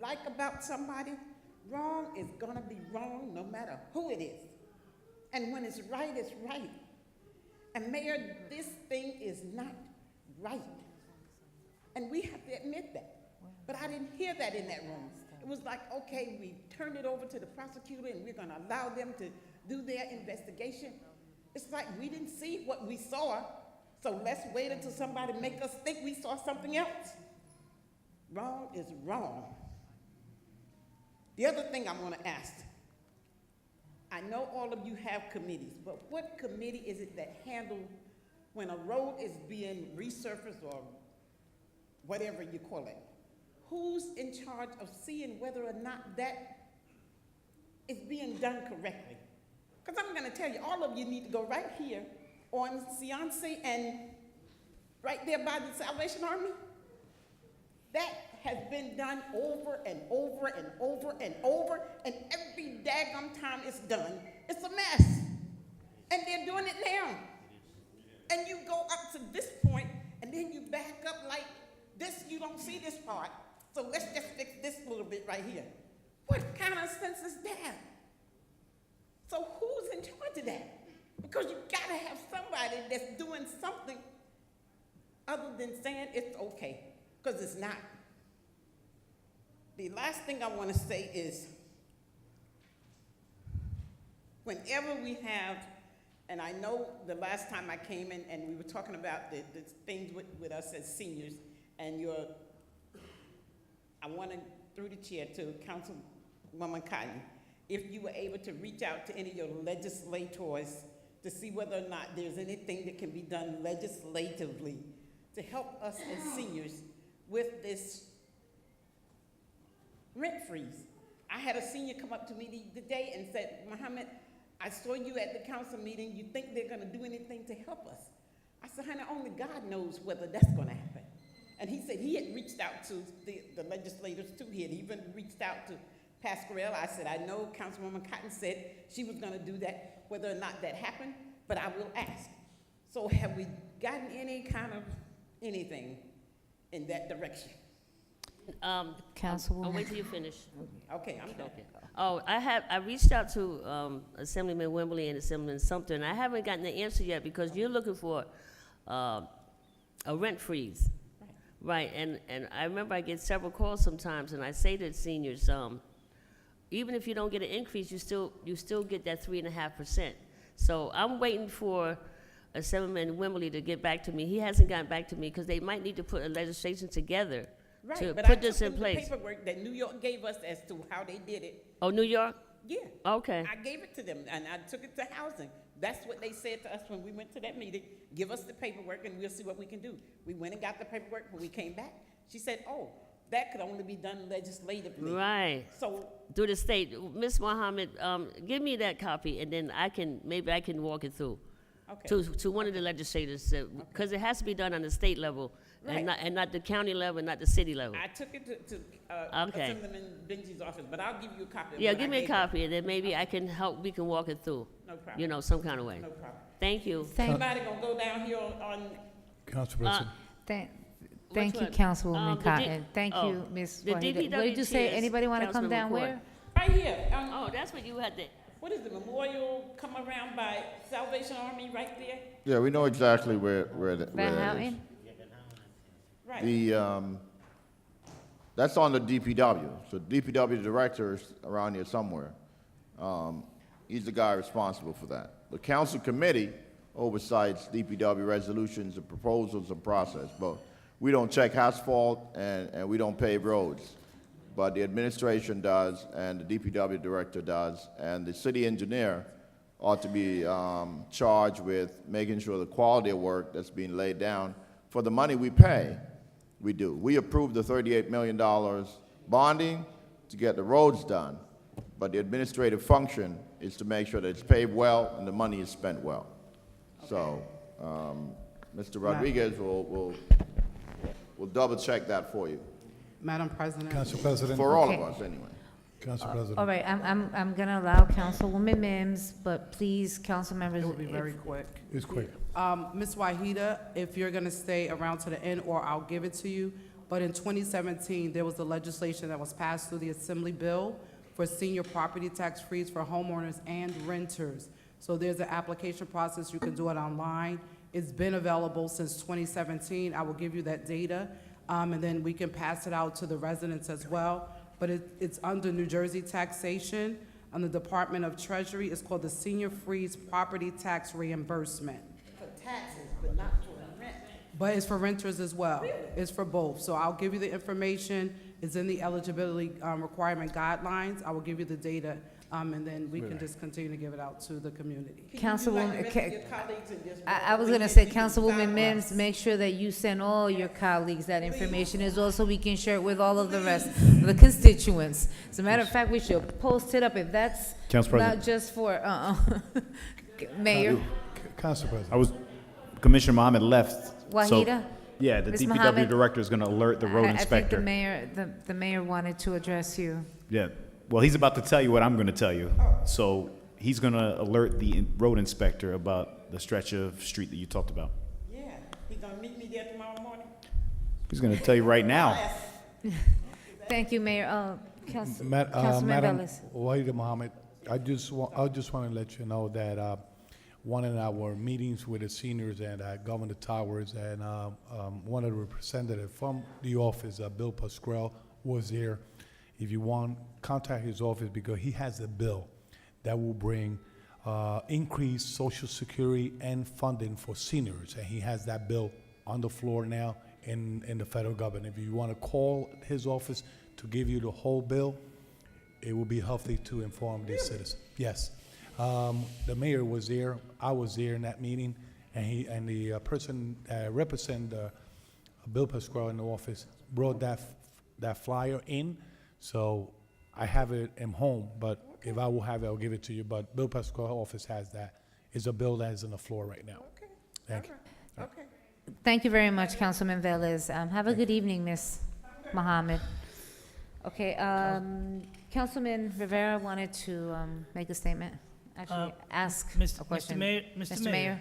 like about somebody, wrong is gonna be wrong no matter who it is. And when it's right, it's right. And Mayor, this thing is not right. And we have to admit that. But I didn't hear that in that room. It was like, okay, we turned it over to the prosecutor and we're gonna allow them to do their investigation. It's like we didn't see what we saw, so let's wait until somebody make us think we saw something else. Wrong is wrong. The other thing I wanna ask, I know all of you have committees, but what committee is it that handles when a road is being resurfaced or whatever you call it? Who's in charge of seeing whether or not that is being done correctly? Because I'm gonna tell you, all of you need to go right here on Cianci and right there by the Salvation Army. That has been done over and over and over and over, and every daggum time it's done, it's a mess. And they're doing it now. And you go up to this point, and then you back up like this, you don't see this part, so let's just fix this little bit right here. What kind of sense is that? So who's in charge of that? Because you gotta have somebody that's doing something other than saying it's okay, because it's not. The last thing I want to say is, whenever we have, and I know the last time I came in and we were talking about the things with us as seniors, and I want to, through the chair, to Councilwoman Cotton, if you were able to reach out to any of your legislators to see whether or not there's anything that can be done legislatively to help us as seniors with this rent freeze. I had a senior come up to me the day and said, Mohammed, I saw you at the council meeting. You think they're going to do anything to help us? I said, honey, only God knows whether that's going to happen. And he said he had reached out to the legislators too. He had even reached out to Pasquarello. I said, I know Councilwoman Cotton said she was going to do that, whether or not that happened, but I will ask. So have we gotten any kind of anything in that direction? Councilwoman. I'll wait till you finish. Okay, I'm done. Okay. Oh, I reached out to Assemblyman Wembley and Assemblyman Sumter, and I haven't gotten the answer yet because you're looking for a rent freeze. Right, and I remember I get several calls sometimes, and I say to seniors, even if you don't get an increase, you still get that 3.5%. So I'm waiting for Assemblyman Wembley to get back to me. He hasn't gotten back to me because they might need to put a legislation together to But put this in I took place. the paperwork that New York gave us as to how they did it. Oh, New York? Yeah. Okay. I gave it to them, and I took it to housing. That's what they said to us when we went to that meeting. Give us the paperwork, and we'll see what we can do. We went and got the paperwork. When we came back, she said, oh, that could only be done legislatively. Right. So Through the state. Ms. Mohammed, give me that copy, and then maybe I can walk it through. Okay. To one of the legislators, because it has to be done on the state level, Right. and not the county level, not the city level. I took it to Okay. Assemblyman Benji's office, but I'll give you a copy of Yeah, what I give me a gave her. copy, and then maybe I can help, we can walk it through. No problem. You know, some kind of way. No problem. Thank you. Anybody gonna go down here on Council President. Thank you, one? Councilwoman The Cotton. Thank you, Ms. The Wahida. DPW What did you say? chairs, Anybody want to come Councilman down McCoy. where? right here? Oh, that's what you had to, What is the memorial come around by Salvation Army right there? Yeah, we know exactly where Van that is. Houten? Right. That's on the DPW. So DPW director is around here somewhere. He's the guy responsible for that. The council committee oversights DPW resolutions and proposals and process, but We don't check asphalt and we don't pave roads. But the administration does, and the DPW director does, and the city engineer ought to be charged with making sure the quality of work that's being laid down for the money we pay, we do. We approved the $38 million bonding to get the roads done, but the administrative function is to make sure that it's paved well and the money is spent well. So, Mr. Rodriguez will double check that for you. Madam President. Council President. For all Okay. of us, anyway. Council President. All right, I'm gonna allow Councilwoman Mims, but please, council members. It will be if- very quick. It's quick. Ms. Wahida, if you're gonna stay around to the end, or I'll give it to you, but in 2017, there was the legislation that was passed through the Assembly bill for senior property tax freeze for homeowners and renters. So there's an application process, you can do it online. It's been available since 2017, I will give you that data, and then we can pass it out to the residents as well. But it's under New Jersey taxation, on the Department of Treasury, it's called the Senior Freeze Property Tax Reimbursement. For taxes, but not for rent. But it's for renters as well. It's for both. So I'll give you the information. It's in the eligibility requirement guidelines. I will give you the data, and then we can just continue to give it out to the community. Councilwoman, Your colleagues and just I was bring gonna it say, to Councilwoman guidelines. Mims, make sure that you send all your colleagues that information as well, so we can share it with all of the rest of the constituents. As a matter of fact, we should post it up if that's Council not President. just for, Mayor. Council President. I was, Commissioner Mohammed left. so- Wahida? Yeah, the Ms. DPW Mohammed? director is going to alert the road I think inspector. the mayor wanted to address you. Yeah, well, he's about to tell you what I'm going to tell you. So he's going to alert the road inspector about the stretch of street that you talked about. Yeah, he gonna meet me there tomorrow morning? He's going to tell you right now. Thank you, Mayor. Councilman Madam Velez. Wahida Mohammed, I just want to let you know that one of our meetings with the seniors and Governor Towers and one of the representatives from the office, Bill Pasquale, was there. If you want, contact his office because he has a bill that will bring increased Social Security and funding for seniors, and he has that bill on the floor now in the federal government. If you want to call his office to give you the whole bill, it will be healthy to inform the citizens. Yes. The mayor was there, I was there in that meeting, and the person represent Bill Pasquale in the office brought that flyer in, so I have it at home, but if I will have it, I'll give it to you, but Bill Pasquale's office has that. It's a bill that is on the floor right now. Okay. Thank you. Okay. Thank you very much, Councilman Velez. Have a good evening, Ms. Mohammed. Okay, Councilman Rivera wanted to make a statement, actually ask a question. Mr. Mayor.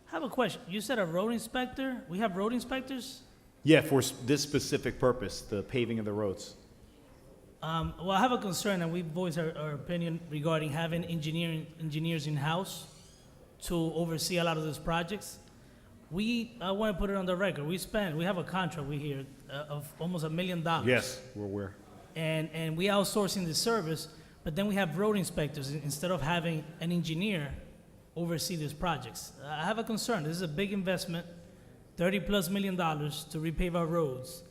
I have a question. You said a road inspector? We have road inspectors? Yeah, for this specific purpose, the paving of the roads. Well, I have a concern, and we voiced our opinion regarding having engineers in-house to oversee a lot of these projects. I want to put it on the record. We have a contract we hear of almost $1 million. Yes, we're aware. And we outsourcing the service, but then we have road inspectors instead of having an engineer oversee these projects. I have a concern. This is a big investment, $30+ million to repave our roads,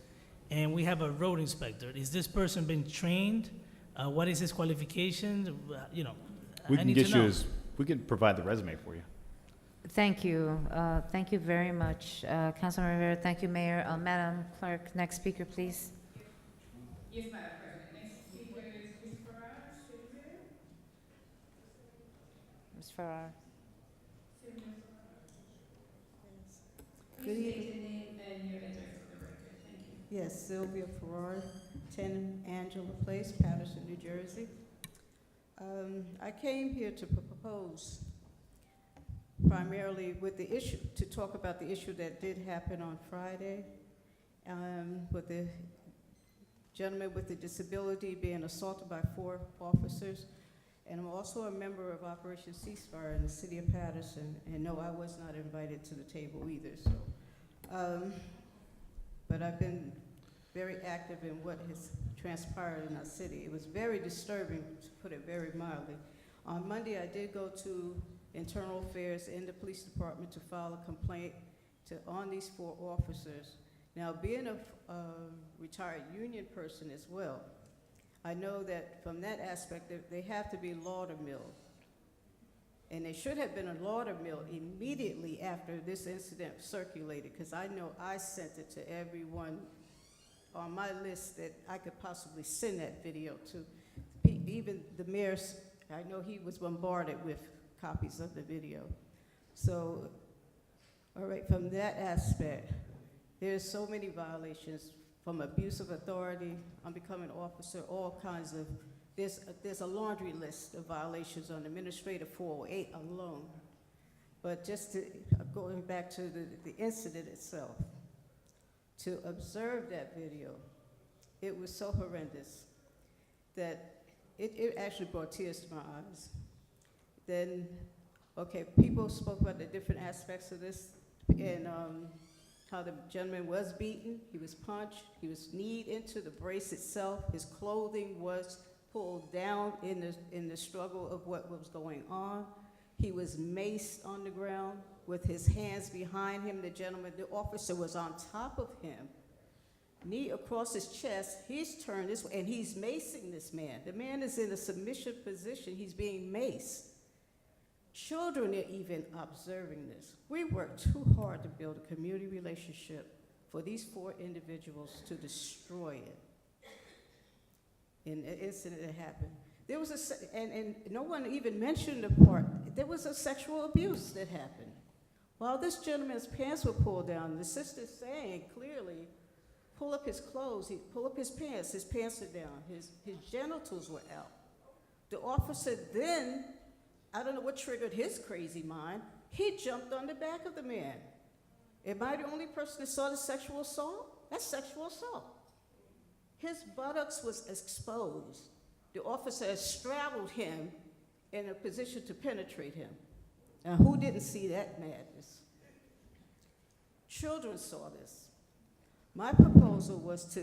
and we have a road inspector. Is this person been trained? What is his qualifications? We I can need get to you know. we can provide the resume for you. Thank you. Thank you very much, Councilman Rivera. Thank you, Mayor. Madam Clerk, next speaker, please. Yes, Madam President. Next speaker is Ms. Farrar. Ms. Farrar. Good evening. Your name and your address for the record. Thank you. Yes, Sylvia Farrar, 10 Angela Place, Paterson, New Jersey. I came here to propose primarily with the issue, to talk about the issue that did happen on Friday with the gentleman with the disability being assaulted by 4 officers. And I'm also a member of Operation Ceasefire in the city of Paterson. And no, I was not invited to the table either. So, but I've been very active in what has transpired in our city. It was very disturbing, to put it very mildly. On Monday, I did go to Internal Affairs in the police department to file a complaint on these 4 officers Now, being a retired union person as well, I know that from that aspect, they have to be laudermill. And they should have been a laudermill immediately after this incident circulated, because I know I sent it to everyone on my list that I could possibly send that video to. Even the mayor, I know he was bombarded with copies of the video. So, all right, from that aspect, there's so many violations, from abuse of authority, unbecoming officer, all kinds of, there's a laundry list of violations on Administrative 408 alone. But just to, going back to the incident itself, to observe that video, it was so horrendous that it actually brought tears to my eyes. Then, okay, people spoke about the different aspects of this, and how the gentleman was beaten, he was punched, he was kneed into the brace itself, his clothing was pulled down in the struggle of what was going on. He was maced on the ground with his hands behind him. The gentleman, the officer, was on top of him, knee across his chest. He's turned this way, and he's macing this man. The man is in a submissive position. He's being maced. Children are even observing this. We worked too hard to build a community relationship for these 4 individuals to destroy it. In an incident that happened, there was and no one even mentioned the part, there was a sexual abuse that happened. While this gentleman's pants were pulled down, the sister's saying clearly, pull up his clothes, pull up his pants are down, his genitals were out. The officer then, I don't know what triggered his crazy mind, he jumped on the back of the man. Am I the only person that saw the sexual assault? That's sexual assault. His buttocks was exposed. The officer had straddled him in a position to penetrate him. Now, who didn't see that madness? Children saw this. My proposal was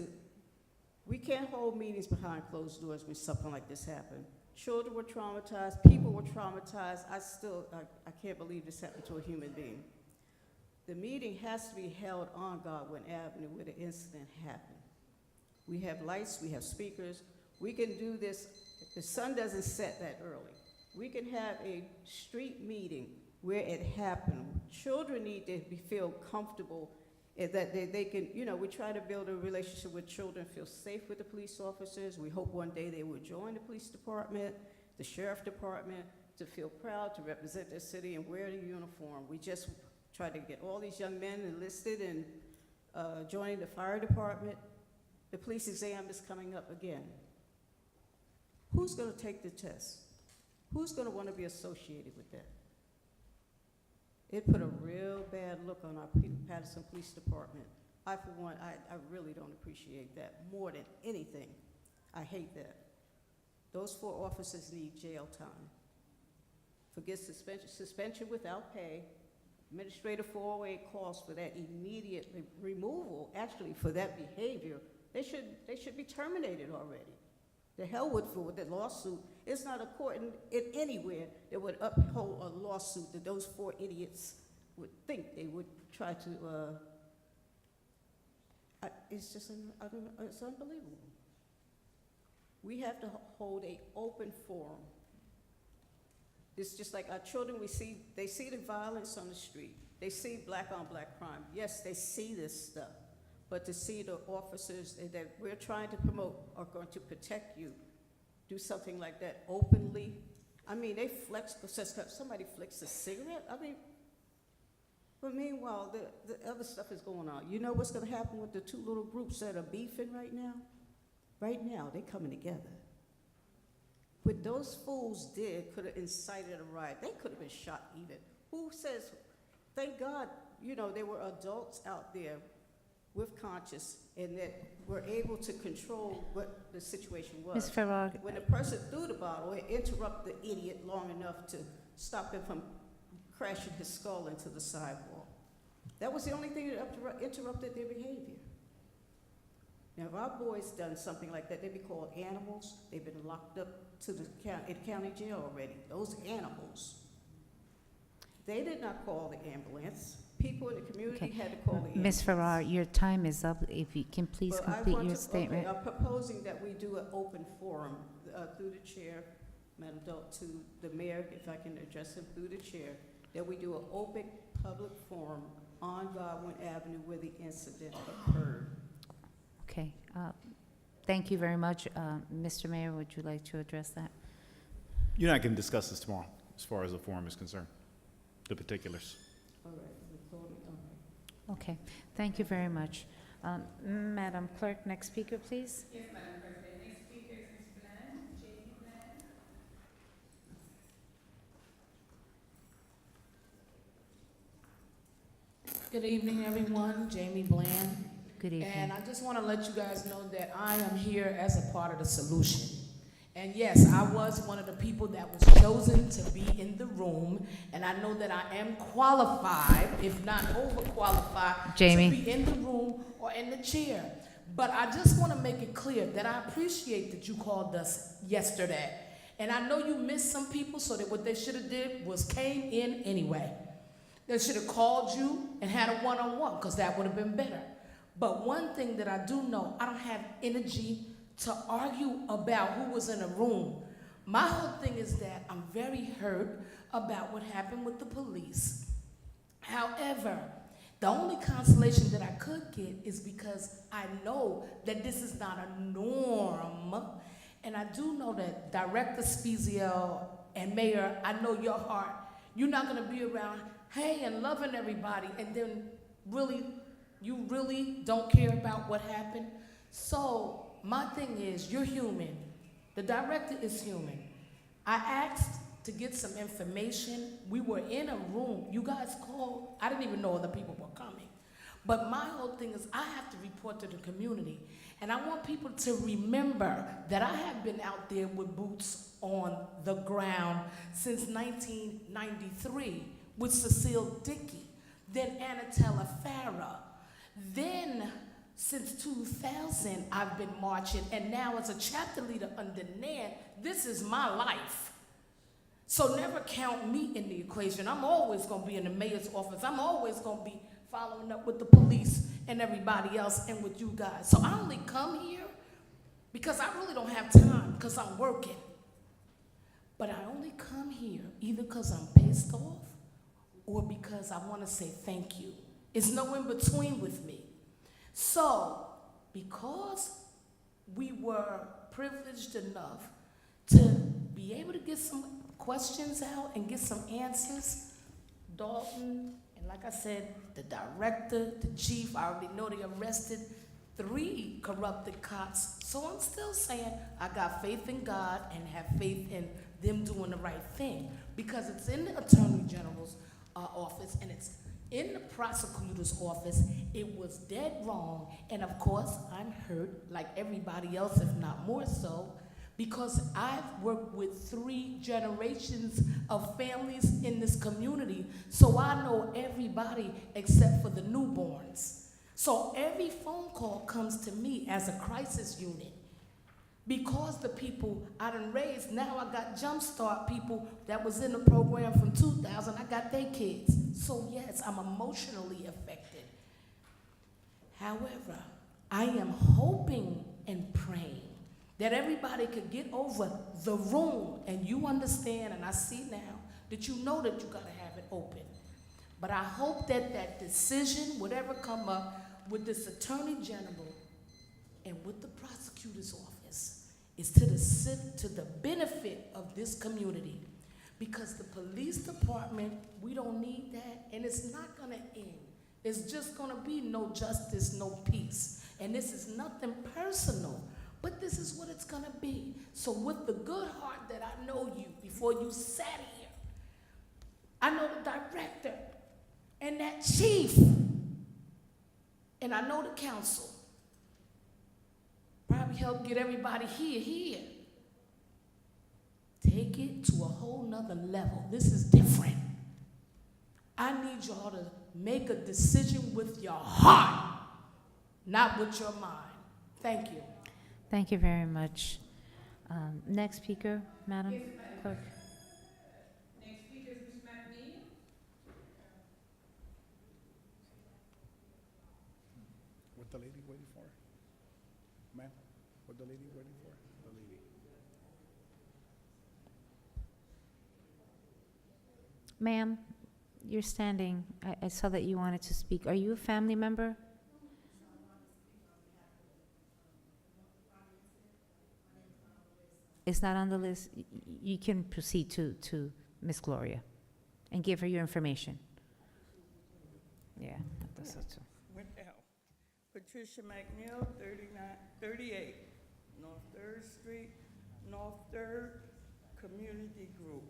we can't hold meetings behind closed doors when something like this happened. Children were traumatized, people were traumatized. I can't believe this happened to a human being. The meeting has to be held on Godwin Avenue where the incident happened. We have lights, we have speakers. We can do this, the sun doesn't set that early. We can have a street meeting where it happened. Children need to feel comfortable that they can, we try to build a relationship with children, feel safe with the police officers. We hope one day they will join the police department, the sheriff department, to feel proud, to represent their city and wear the uniform. We just try to get all these young men enlisted and joining the fire department. The police exam is coming up again. Who's going to take the test? Who's going to want to be associated with that? It put a real bad look on our Paterson Police Department. I, for one, I really don't appreciate that more than anything. I hate that. Those 4 officers need jail time. Forget suspension without pay. Administrative 408 calls for that immediate removal, actually, for that behavior. They should be terminated already. The hell with the lawsuit. It's not a court in anywhere that would uphold a lawsuit that those 4 idiots would think they would try to, it's just, it's unbelievable. We have to hold an open forum. It's just like our children, they see the violence on the street. They see black on black crime. Yes, they see this stuff. But to see the officers that we're trying to promote are going to protect you, do something like that openly. I mean, they flex, somebody flicks a cigarette. I mean, but meanwhile, the other stuff is going on. You know what's going to happen with the 2 little groups that are beefing right now? Right now, they're coming together. What those fools did could have incited a riot. They could have been shot even. Who says, thank God, there were adults out there with conscience and that were able to control what the situation was. Ms. Farrar. When the person threw the bottle, it interrupted the idiot long enough to stop him from crashing his skull into the sidewalk. That was the only thing that interrupted their behavior. Now, if our boys done something like that, they'd be called animals. They've been locked up to the county jail already. Those animals. They did not call the ambulance. People in the community Okay. had to call the Ms. ambulance. Farrar, your time is up. If you can please Well, I complete want your to- statement. Okay, I'm proposing that we do an open forum through the chair, Madam Adult, to the mayor, if I can address him through the chair, that we do an open public forum on Godwin Avenue where the incident occurred. Okay. Thank you very much. Mr. Mayor, would you like to address that? You and I can discuss this tomorrow, as far as the forum is concerned, the particulars. All right, all right. Okay. Thank you very much. Madam Clerk, next speaker, please. Yes, Madam President. Next speaker is Ms. Bland, Jamie Bland. Good evening, everyone. Jamie Bland. Good evening. And I just want to let you guys know that I am here as a part of the solution. And yes, I was one of the people that was chosen to be in the room, and I know that I am qualified, if not overqualified, Jamie. to be in the room or in the chair. But I just want to make it clear that I appreciate that you called us yesterday. And I know you missed some people, so that what they should have did was came in anyway. They should have called you and had a one-on-one, because that would have been better. But one thing that I do know, I don't have energy to argue about who was in a room. My whole thing is that I'm very hurt about what happened with the police. However, the only consolation that I could get is because I know that this is not a norm. And I do know that Director Speziel and Mayor, I know your heart. You're not gonna be around, hey, and loving everybody, and then you really don't care about what happened. So my thing is, you're human. The director is human. I asked to get some information. We were in a room. You guys called. I didn't even know other people were coming. But my whole thing is I have to report to the community. And I want people to remember that I have been out there with boots on the ground since 1993 with Cecile Dickey, then Anatella Farah. Then, since 2000, I've been marching, and now as a chapter leader under Nan, this is my life. So never count me in the equation. I'm always gonna be in the mayor's office. I'm always gonna be following up with the police and everybody else and with you guys. So I only come here because I really don't have time because I'm working. But I only come here either because I'm pissed off or because I wanna say thank you. It's no in between with me. So, because we were privileged enough to be able to get some questions out and get some answers, Dalton, and like I said, the director, the chief, I already know they arrested 3 corrupted cops. So I'm still saying I got faith in God and have faith in them doing the right thing, because it's in the Attorney General's office and it's in the prosecutor's office. It was dead wrong, and of course, I'm hurt like everybody else, if not more so, because I've worked with 3 generations of families in this community, so I know everybody except for the newborns. So every phone call comes to me as a crisis unit. Because the people I done raised, now I got Jumpstart people that was in the program from 2000, I got their kids. So yes, I'm emotionally affected. However, I am hoping and praying that everybody could get over the room, and you understand, and I see now, that you know that you gotta have it open. But I hope that that decision, whatever come up with this Attorney General and with the prosecutor's office, is to the benefit of this community. Because the police department, we don't need that, and it's not gonna end. It's just gonna be no justice, no peace. And this is nothing personal, but this is what it's gonna be. So with the good heart that I know you before you sat here, I know the director and that chief, and I know the council. Probably help get everybody here. Take it to a whole nother level. This is different. I need y'all to make a decision with your heart, not with your mind. Thank you. Thank you very much. Next speaker, Madam Clerk. Next speaker is Ms. McNeil. What the lady waiting for? Ma'am, what the lady waiting for? The lady. Ma'am, you're standing. I saw that you wanted to speak. Are you a family member? It's not on the list. You can proceed to Miss Gloria and give her your information. Yeah, that's so too. What the hell? Patricia McNeil, 38 North 3rd Street, North 3rd Community Group.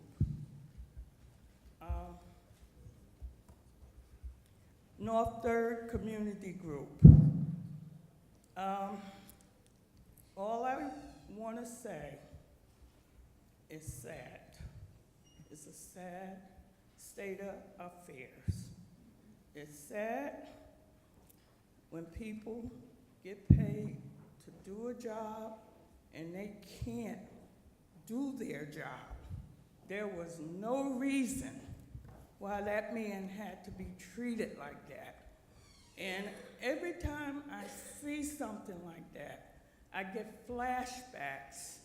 North 3rd Community Group. All I want to say is sad. It's a sad state of affairs. It's sad when people get paid to do a job and they can't do their job. There was no reason why that man had to be treated like that. And every time I see something like that, I get flashbacks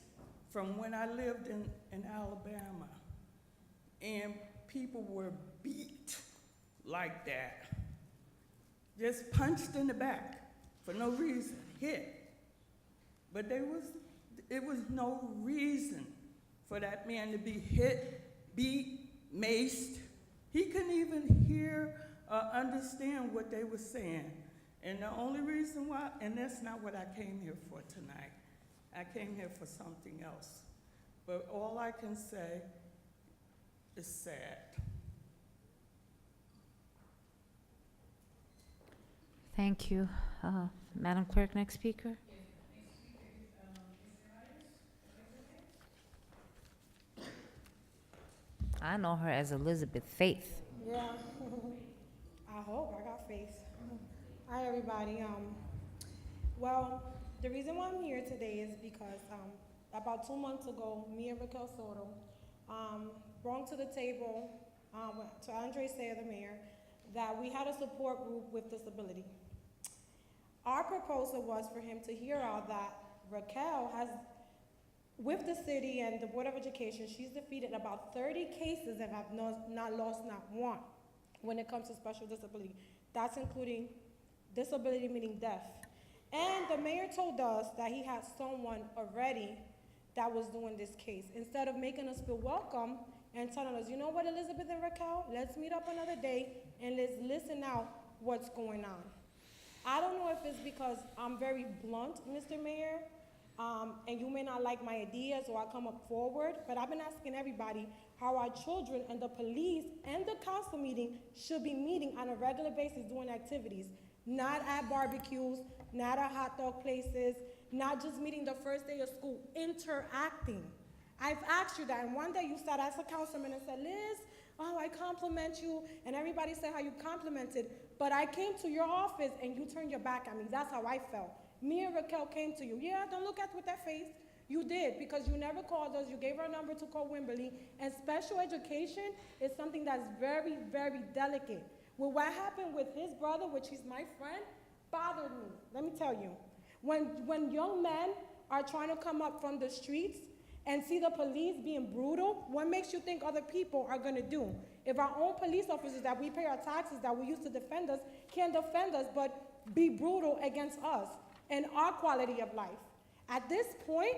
from when I lived in Alabama, and people were beat like that, just punched in the back for no reason, hit. But it was no reason for that man to be hit, beat, maced. He couldn't even hear or understand what they were saying. And the only reason why, and that's not what I came here for tonight. I came here for something else. But all I can say is sad. Thank you. Madam Clerk, next speaker. I know her as Elizabeth Faith. Yeah, I hope I got faith. Hi, everybody. Well, the reason why I'm here today is because about 2 months ago, me and Raquel Soto brought to the table, to Andre Sayer, the mayor, that we had a support group with disability. Our proposal was for him to hear out that Raquel has, with the city and the Board of Education, she's defeated about 30 cases and have not lost not one when it comes to special disability. That's including disability meaning deaf. And the mayor told us that he had someone already that was doing this case. Instead of making us feel welcome and telling us, you know what, Elizabeth and Raquel, let's meet up another day and let's listen out what's going on. I don't know if it's because I'm very blunt, Mr. Mayor, and you may not like my ideas or I come up forward, but I've been asking everybody how our children and the police and the council meeting should be meeting on a regular basis doing activities, not at barbecues, not at hot dog places, not just meeting the first day of school, interacting. I've asked you that, and one day you sat as a councilman and said, Liz, oh, I compliment you, and everybody said how you complimented, but I came to your office and you turned your back at me. That's how I felt. Me and Raquel came to you. Yeah, don't look at with that face. You did, because you never called us. You gave our number to call Wimberley, and special education is something that's very, very delicate. Well, what happened with his brother, which is my friend, bothered me. Let me tell you. When young men are trying to come up from the streets and see the police being brutal, what makes you think other people are going to do? If our own police officers that we pay our taxes, that we use to defend us, can't defend us but be brutal against us and our quality of life. At this point,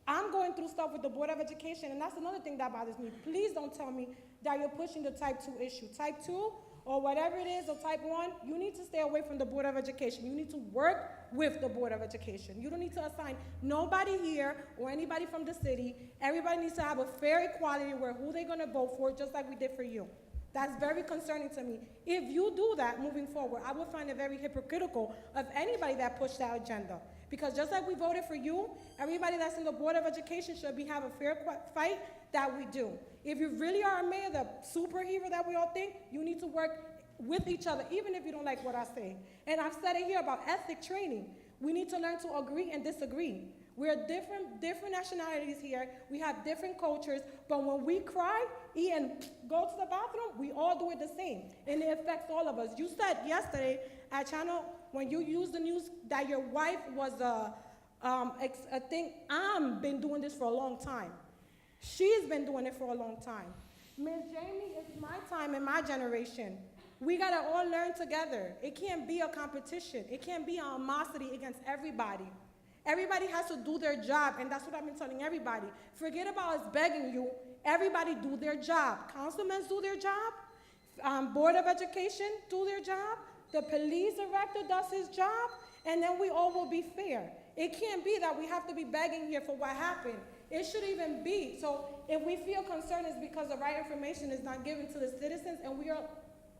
I'm going through stuff with the Board of Education, and that's another thing that bothers me. Please don't tell me that you're pushing the type 2 issue. Type 2 or whatever it is, or type 1, you need to stay away from the Board of Education. You need to work with the Board of Education. You don't need to assign nobody here or anybody from the city. Everybody needs to have a fair equality where who they're gonna vote for, just like we did for you. That's very concerning to me. If you do that moving forward, I would find it very hypocritical of anybody that pushed that agenda. Because just like we voted for you, everybody that's in the Board of Education should have a fair fight that we do. If you really are a mayor, the superhero that we all think, you need to work with each other, even if you don't like what I say. And I've said it here about ethic training. We need to learn to agree and disagree. We're different nationalities here. We have different cultures, but when we cry, eat, and go to the bathroom, we all do it the same, and it affects all of us. You said yesterday at Channel, when you used the news, that your wife was a thing. I've been doing this for a long time. She's been doing it for a long time. Miss Jamie, it's my time and my generation. We gotta all learn together. It can't be a competition. It can't be an animosity against everybody. Everybody has to do their job, and that's what I've been telling everybody. Forget about us begging you. Everybody do their job. Councilmen do their job. Board of Education do their job. The police director does his job, and then we all will be fair. It can't be that we have to be begging here for what happened. It should even be. So if we feel concerned, it's because the right information is not given to the citizens, and we are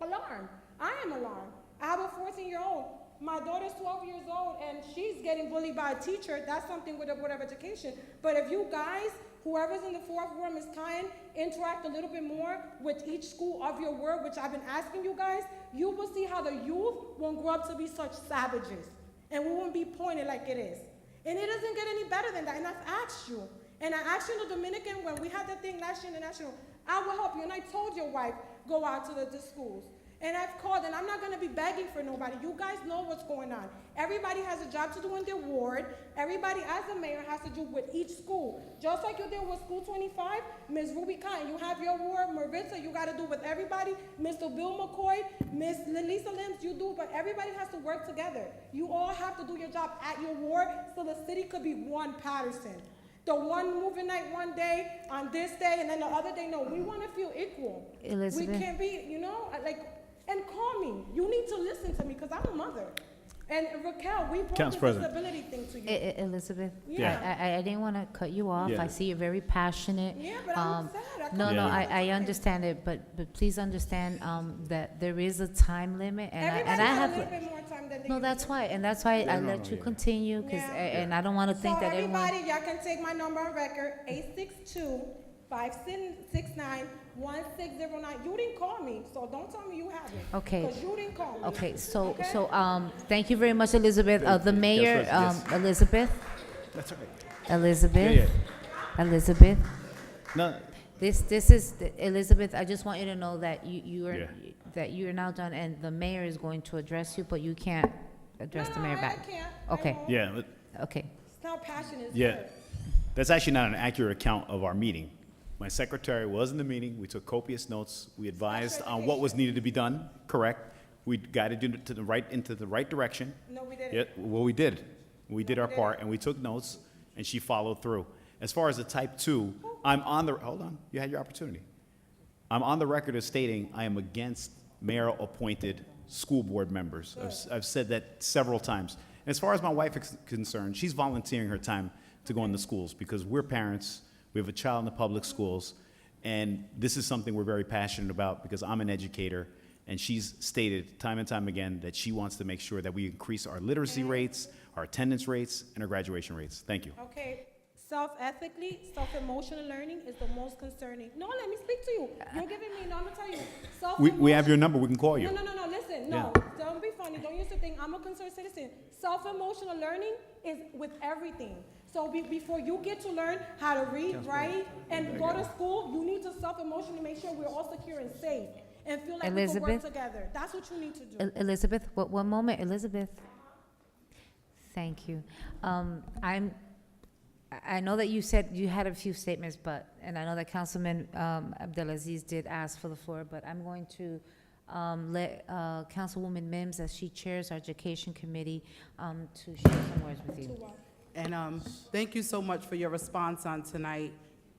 alarmed. I am alarmed. I have a 14-year-old. My daughter's 12 years old, and she's getting bullied by a teacher. That's something with the Board of Education. But if you guys, whoever's in the fourth room is kind, interact a little bit more with each school of your word, which I've been asking you guys, you will see how the youth won't grow up to be such savages. And we won't be pointed like it is. And it doesn't get any better than that. And I've asked you. And I asked you in the Dominican, when we had that thing last year in the National, I will help you. And I told your wife, go out to the schools. And I've called, and I'm not going to be begging for nobody. You guys know what's going on. Everybody has a job to do in their ward. Everybody, as a mayor, has to do with each school. Just like you did with School 25, Ms. Ruby Khan, you have your ward. Maritza, you got to do with everybody. Mr. Bill McCoy, Ms. Lisa Lims, you do, but everybody has to work together. You all have to do your job at your ward so the city could be one Paterson. The one moving night one day on this day, and then the other day, no. We want to feel equal. Elizabeth. We can't be, and call me. You need to listen to me because I'm a mother. And Raquel, we brought Council the President. disability thing to you. Elizabeth, Yeah. I didn't want to cut you off. Yeah. I see you're very passionate. Yeah, but I'm sad. No, Yeah. I understand it, but please understand that there is a time limit, and Everybody I has have. a little bit more time than they No, used that's to. why, and that's why I No, let no, you yeah. continue, Yeah. and I don't want to think So that everyone. everybody, y'all can take my number on record, 862-569-1609. You didn't call me, so don't tell me you haven't. Okay. Because you didn't call me. Okay, so, Okay? thank you very much, Elizabeth. The mayor, Yes. Elizabeth, That's okay. Elizabeth, Elizabeth. No, This is, Elizabeth, I just want you to know that Yeah. that you're now done, and the mayor is going to address you, but you can't address the mayor I back. can't. Okay. yeah, but- Okay. It's not passion, it's yeah. good. That's actually not an accurate account of our meeting. My secretary was in the meeting. We took copious notes. We advised on what was needed to be done. Correct. We guided you into the right direction. No, we didn't. Yeah, well, we did. We did our part, and we took notes, and she followed through. As far as the type 2, hold on, you had your opportunity. I'm on the record as stating I am against mayor-appointed school board members. I've said that several times. And as far as my wife is concerned, she's volunteering her time to go into schools because we're parents, we have a child in the public schools, and this is something we're very passionate about because I'm an educator, and she's stated time and time again that she wants to make sure that we increase our literacy rates, our attendance rates, and our graduation rates. Thank you. Okay, self-ethically, self-emotional learning is the most concerning. No, let me speak to you. You're giving me, no, I'm gonna tell you. We have your number, we can call you. No, listen, no. Don't be funny, don't use the thing, I'm a concerned citizen. Self-emotional learning is with everything. So before you get to learn how to read, write, and go to school, you need to self-emotionally make sure we're all secure and safe and feel like we can work Elizabeth? together. That's what you need to do. Elizabeth, one moment, Elizabeth. Thank you. I know that you said you had a few statements, and I know that Councilman Abdelaziz did ask for the floor, but I'm going to let Councilwoman Mims, as she chairs our Education Committee, to share some words with you. And thank you so much for your response on tonight.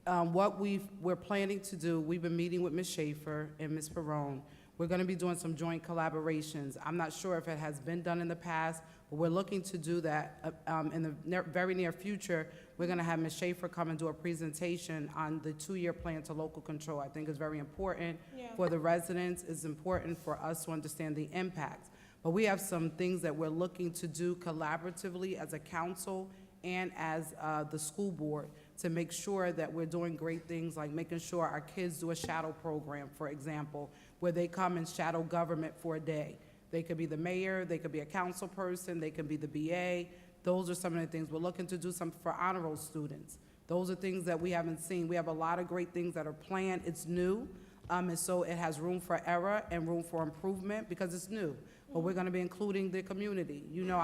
What we're planning to do, we've been meeting with Ms. Schaefer and Ms. Perrone. We're going to be doing some joint collaborations. I'm not sure if it has been done in the past, but we're looking to do that in the very near future. We're going to have Ms. Schaefer come and do a presentation on the 2-year plan to local control. I think it's very important for the residents. It's important for us to understand the impacts. But we have some things that we're looking to do collaboratively as a council and as the school board to make sure that we're doing great things like making sure our kids do a shadow program, for example, where they come and shadow government for a day. They could be the mayor, they could be a council person, they could be the BA, Those are some of the things. We're looking to do something for honor roll students. Those are things that we haven't seen. We have a lot of great things that are planned. It's new, and so it has room for error and room for improvement because it's new. But we're going to be including the community. You know,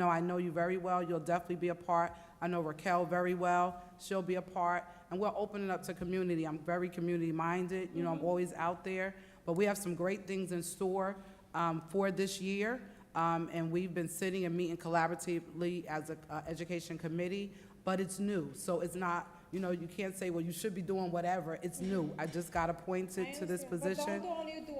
I know you very well. You'll definitely be a part. I know Raquel very well. She'll be a part. And we're opening up to community. I'm very community-minded. You know, I'm always out there. But we have some great things in store for this year. And we've been sitting and meeting collaboratively as an education committee. But it's new. So it's not, you know, you can't say, well, you should be doing whatever. It's new. I just got appointed to this position.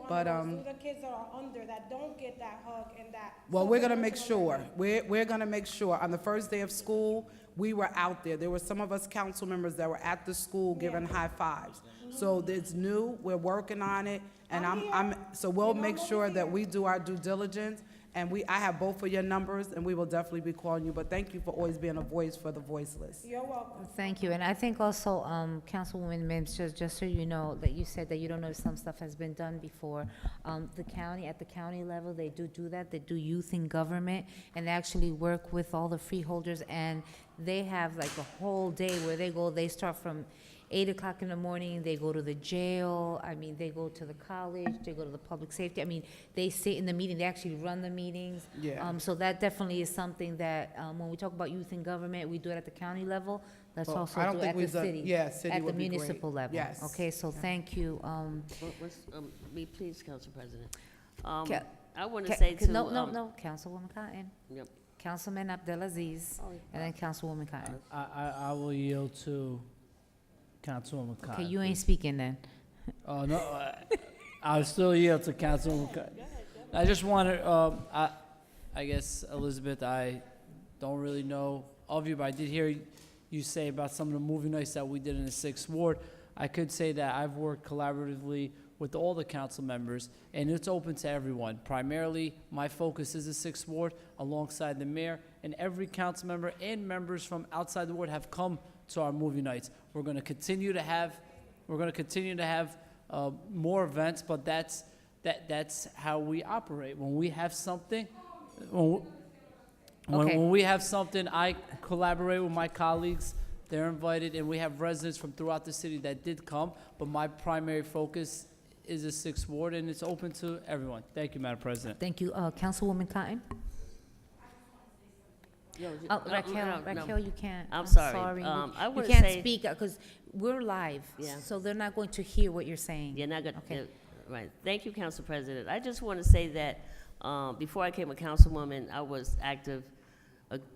But the kids that are under that don't get that hug and that. Well, we're gonna make sure. We're gonna make sure. On the first day of school, we were out there. There were some of us council members that were at the school giving high fives. So it's new. We're working on it, and so we'll make sure that we do our due diligence. And I have both of your numbers, and we will definitely be calling you. But thank you for always being a voice for the voiceless. You're welcome. Thank you, and I think also, Councilwoman Mims, just so you know, that you said that you don't know if some stuff has been done before. The county, at the county level, they do that. They do youth in government, and they actually work with all the freeholders, and they have like a whole day where they start from 8 o'clock in the morning, they go to the jail, I mean, they go to the college, they go to the public safety, I mean, they sit in the meeting, they actually run the meetings. Yeah. So that definitely is something that, when we talk about youth in government, we do it at the county level, let's Well, also I don't do it think at the we've done- city. yeah, city At the would be great. municipal level. Yes. Okay, so thank you. Me, please, Council President. Ca- I want to say to. No, Councilwoman Cotton, Yep. Councilman Abdelaziz, and then Councilwoman Cotton. I will yield to Councilwoman Cotton. Okay, you ain't speaking then. Oh, no, I'll still yield to Councilwoman Cotton. I just wanted, I guess, Elizabeth, I don't really know of you, but I did hear you say about some of the movie nights that we did in the 6th Ward. I could say that I've worked collaboratively with all the council members, and it's open to everyone. Primarily, my focus is the 6th Ward alongside the mayor, and every council member and members from outside the ward have come to our movie nights. We're going to continue to have more events, but that's how we operate. When we have something, when we have something, I collaborate with my colleagues. They're invited, and we have residents from throughout the city that did come, but my primary focus is the 6th Ward, and it's open to everyone. Thank you, Madam President. Thank you. Councilwoman Cotton? Raquel, you can't. I'm sorry. I You wanna can't say- speak, because we're live, Yeah. so they're not going to hear what you're saying. You're not going Okay. to, right. Thank you, Council President. I just want to say that before I became a councilwoman, I was active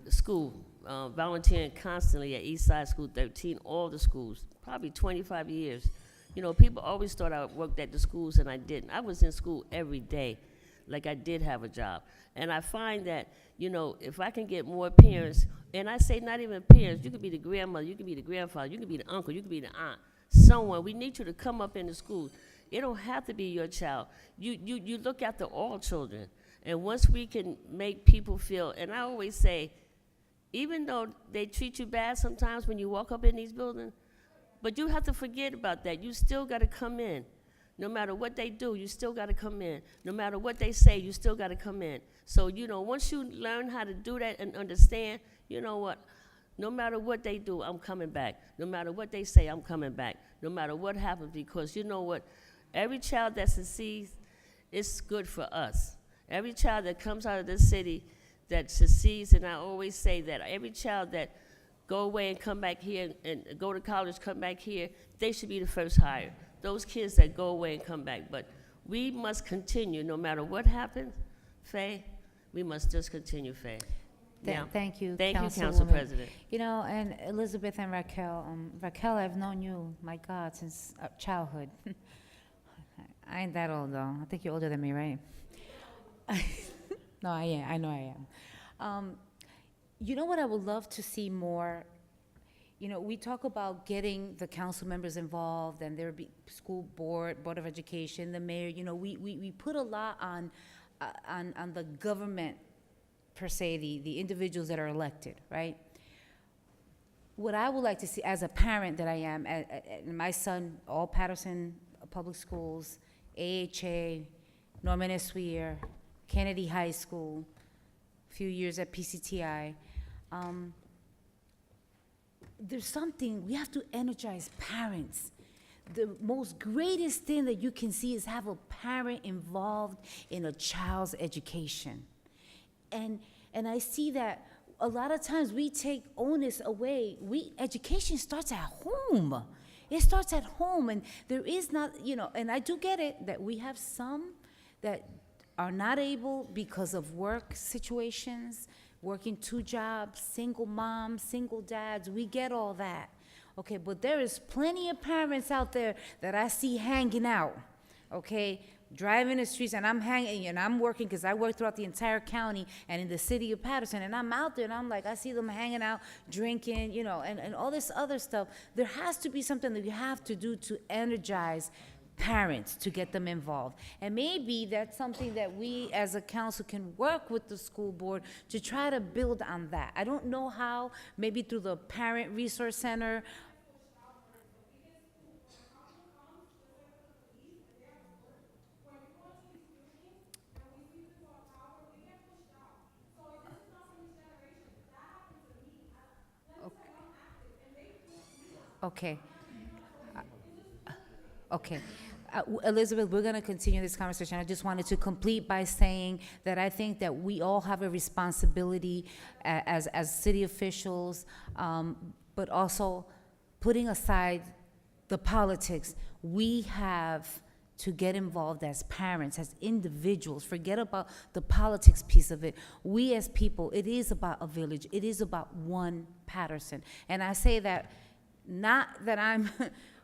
school, volunteering constantly at Eastside School 13, all the schools, probably 25 years. You know, people always thought I worked at the schools, and I didn't. I was in school every day, like I did have a job. And I find that, you know, if I can get more parents, and I say not even parents, you could be the grandmother, you could be the grandfather, you could be the uncle, you could be the aunt, someone. We need you to come up in the school. It don't have to be your child. You look after all children. And once we can make people feel, and I always say, even though they treat you bad sometimes when you walk up in these buildings, but you have to forget about that. You still got to come in. No matter what they do, you still got to come in. No matter what they say, you still got to come in. So, you know, once you learn how to do that and understand, you know what, no matter what they do, I'm coming back. No matter what they say, I'm coming back. No matter what happens, because you know what, every child that succeeds, it's good for us. Every child that comes out of this city that succeeds, and I always say that every child that go away and come back here and go to college, come back here, they should be the first hire. Those kids that go away and come back. But we must continue, no matter what happens, Faye, we must just continue, Faye. Thank you, Thank you, Council Councilwoman. President. You know, and Elizabeth and Raquel, Raquel, I've known you, my God, since childhood. I ain't that old, though. I think you're older than me, right? No, I am. I know I am. You know what I would love to see more? You know, we talk about getting the council members involved, and there be school board, Board of Education, the mayor. You know, we put a lot on the government, per se, the individuals that are elected, right? What I would like to see, as a parent that I am, my son, all Paterson public schools, AHA, Norman Esweir, Kennedy High School, a few years at PCTI. There's something, we have to energize parents. The most greatest thing that you can see is have a parent involved in a child's education. And I see that a lot of times we take onus away. Education starts at home. It starts at home, and there is not, and I do get it that we have some that are not able because of work situations, working 2 jobs, single moms, single dads. We get all that. Okay, but there is plenty of parents out there that I see hanging out, okay, driving the streets, and I'm hanging, and I'm working, because I work throughout the entire county and in the city of Paterson, and I'm out there, and I'm like, I see them hanging out, drinking, and all this other stuff. There has to be something that you have to do to energize parents, to get them involved. And maybe that's something that we as a council can work with the school board to try to build on that. I don't know how, maybe through the Parent Resource Center. Okay. Okay. Elizabeth, we're going to continue this conversation. I just wanted to complete by saying that I think that we all have a responsibility as city officials, but also putting aside the politics. We have to get involved as parents, as individuals. Forget about the politics piece of it. We as people, it is about a village. It is about one Paterson. And I say that not that I'm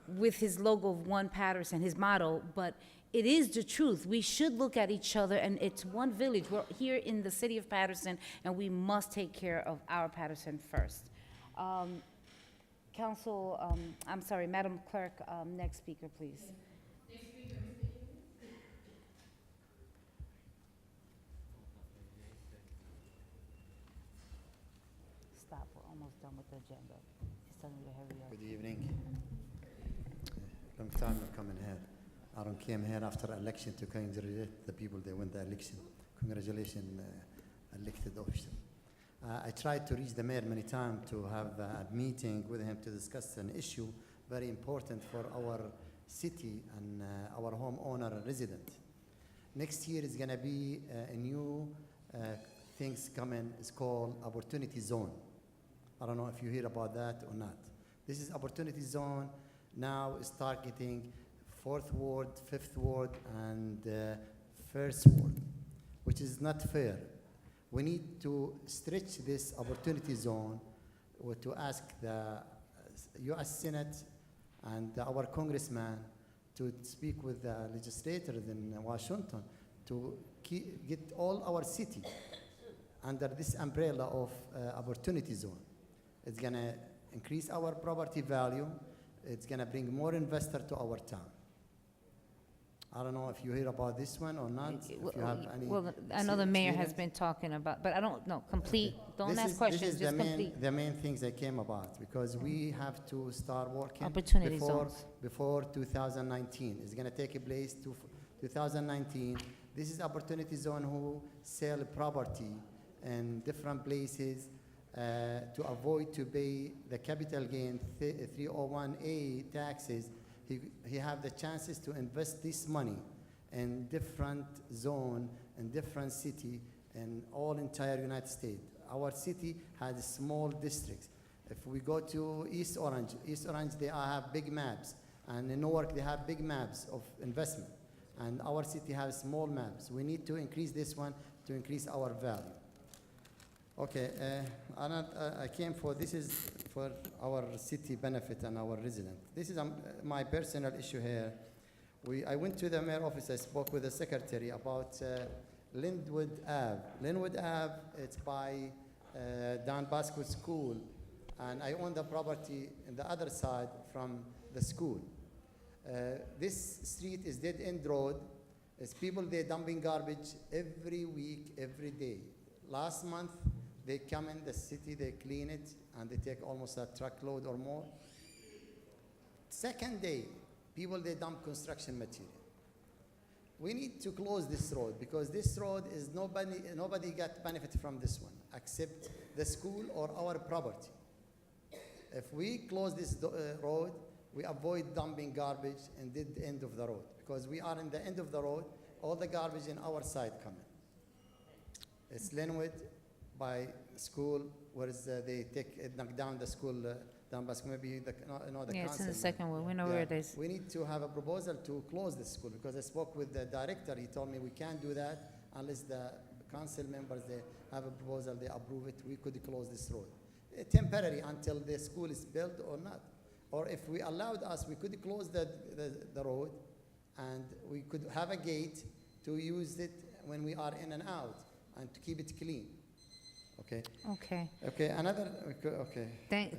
with his logo of one Paterson, his motto, but it is the truth. We should look at each other, and it's one village. We're here in the city of Paterson, and we must take care of our Paterson first. Madam Clerk, next speaker, please. Stop, we're almost done with the agenda. He's telling me to hurry up. Good evening. Long time of coming here. Aaron came here after election to congratulate the people that won the election. Congratulations, elected official. I tried to reach the mayor many times to have a meeting with him to discuss an issue very important for our city and our homeowner and resident. Next year is going to be a new things coming. It's called Opportunity Zone. I don't know if you hear about that or not. This is Opportunity Zone. Now is targeting 4th Ward, 5th Ward, and 1st Ward, which is not fair. We need to stretch this Opportunity Zone to ask the U.S. Senate and our congressman to speak with the legislators in Washington to get all our city under this umbrella of Opportunity Zone. It's going to increase our property value. It's going to bring more investor to our town. I don't know if you hear about this one or not. If you have any I know the mayor has been talking about, but I don't know, complete, don't ask questions, just complete. The main things that came about, because we have to start working Opportunity zones. before 2019. It's going to take place to 2019. This is Opportunity Zone who sell property in different places to avoid to pay the capital gain 301A taxes. He have the chances to invest this money in different zone and different city in all entire United States. Our city has small districts. If we go to East Orange, they have big maps, and in Newark they have big maps of investment, and our city has small maps. We need to increase this one to increase our value. Okay, I came for, this is for our city benefit and our resident. This is my personal issue here. I went to the mayor office, I spoke with the secretary about Linwood Ave. Linwood Ave, it's by Don Bosco School, and I own the property on the other side from the school. This street is dead-end road. It's people, they're dumping garbage every week, every day. Last month, they come in the city, they clean it, and they take almost a truckload or more. Second day, people, they dump construction material. we need to close this road because this road is nobody got benefit from this one except the school or our property. If we close this road, we avoid dumping garbage and did the end of the road because we are in the end of the road. All the garbage in our side coming. It's Linwood by school, where they knock down the school down by school. Maybe the Yeah, it's in the council. second one. We know where it is. We need to have a proposal to close the school because I spoke with the director. He told me we can't do that unless the council members, they have a proposal, they approve it. We could close this road. Temporary until the school is built or not. Or if we allowed us, we could close the road and we could have a gate to use it when we are in and out and to keep it clean. Okay? Okay. Okay, another, okay.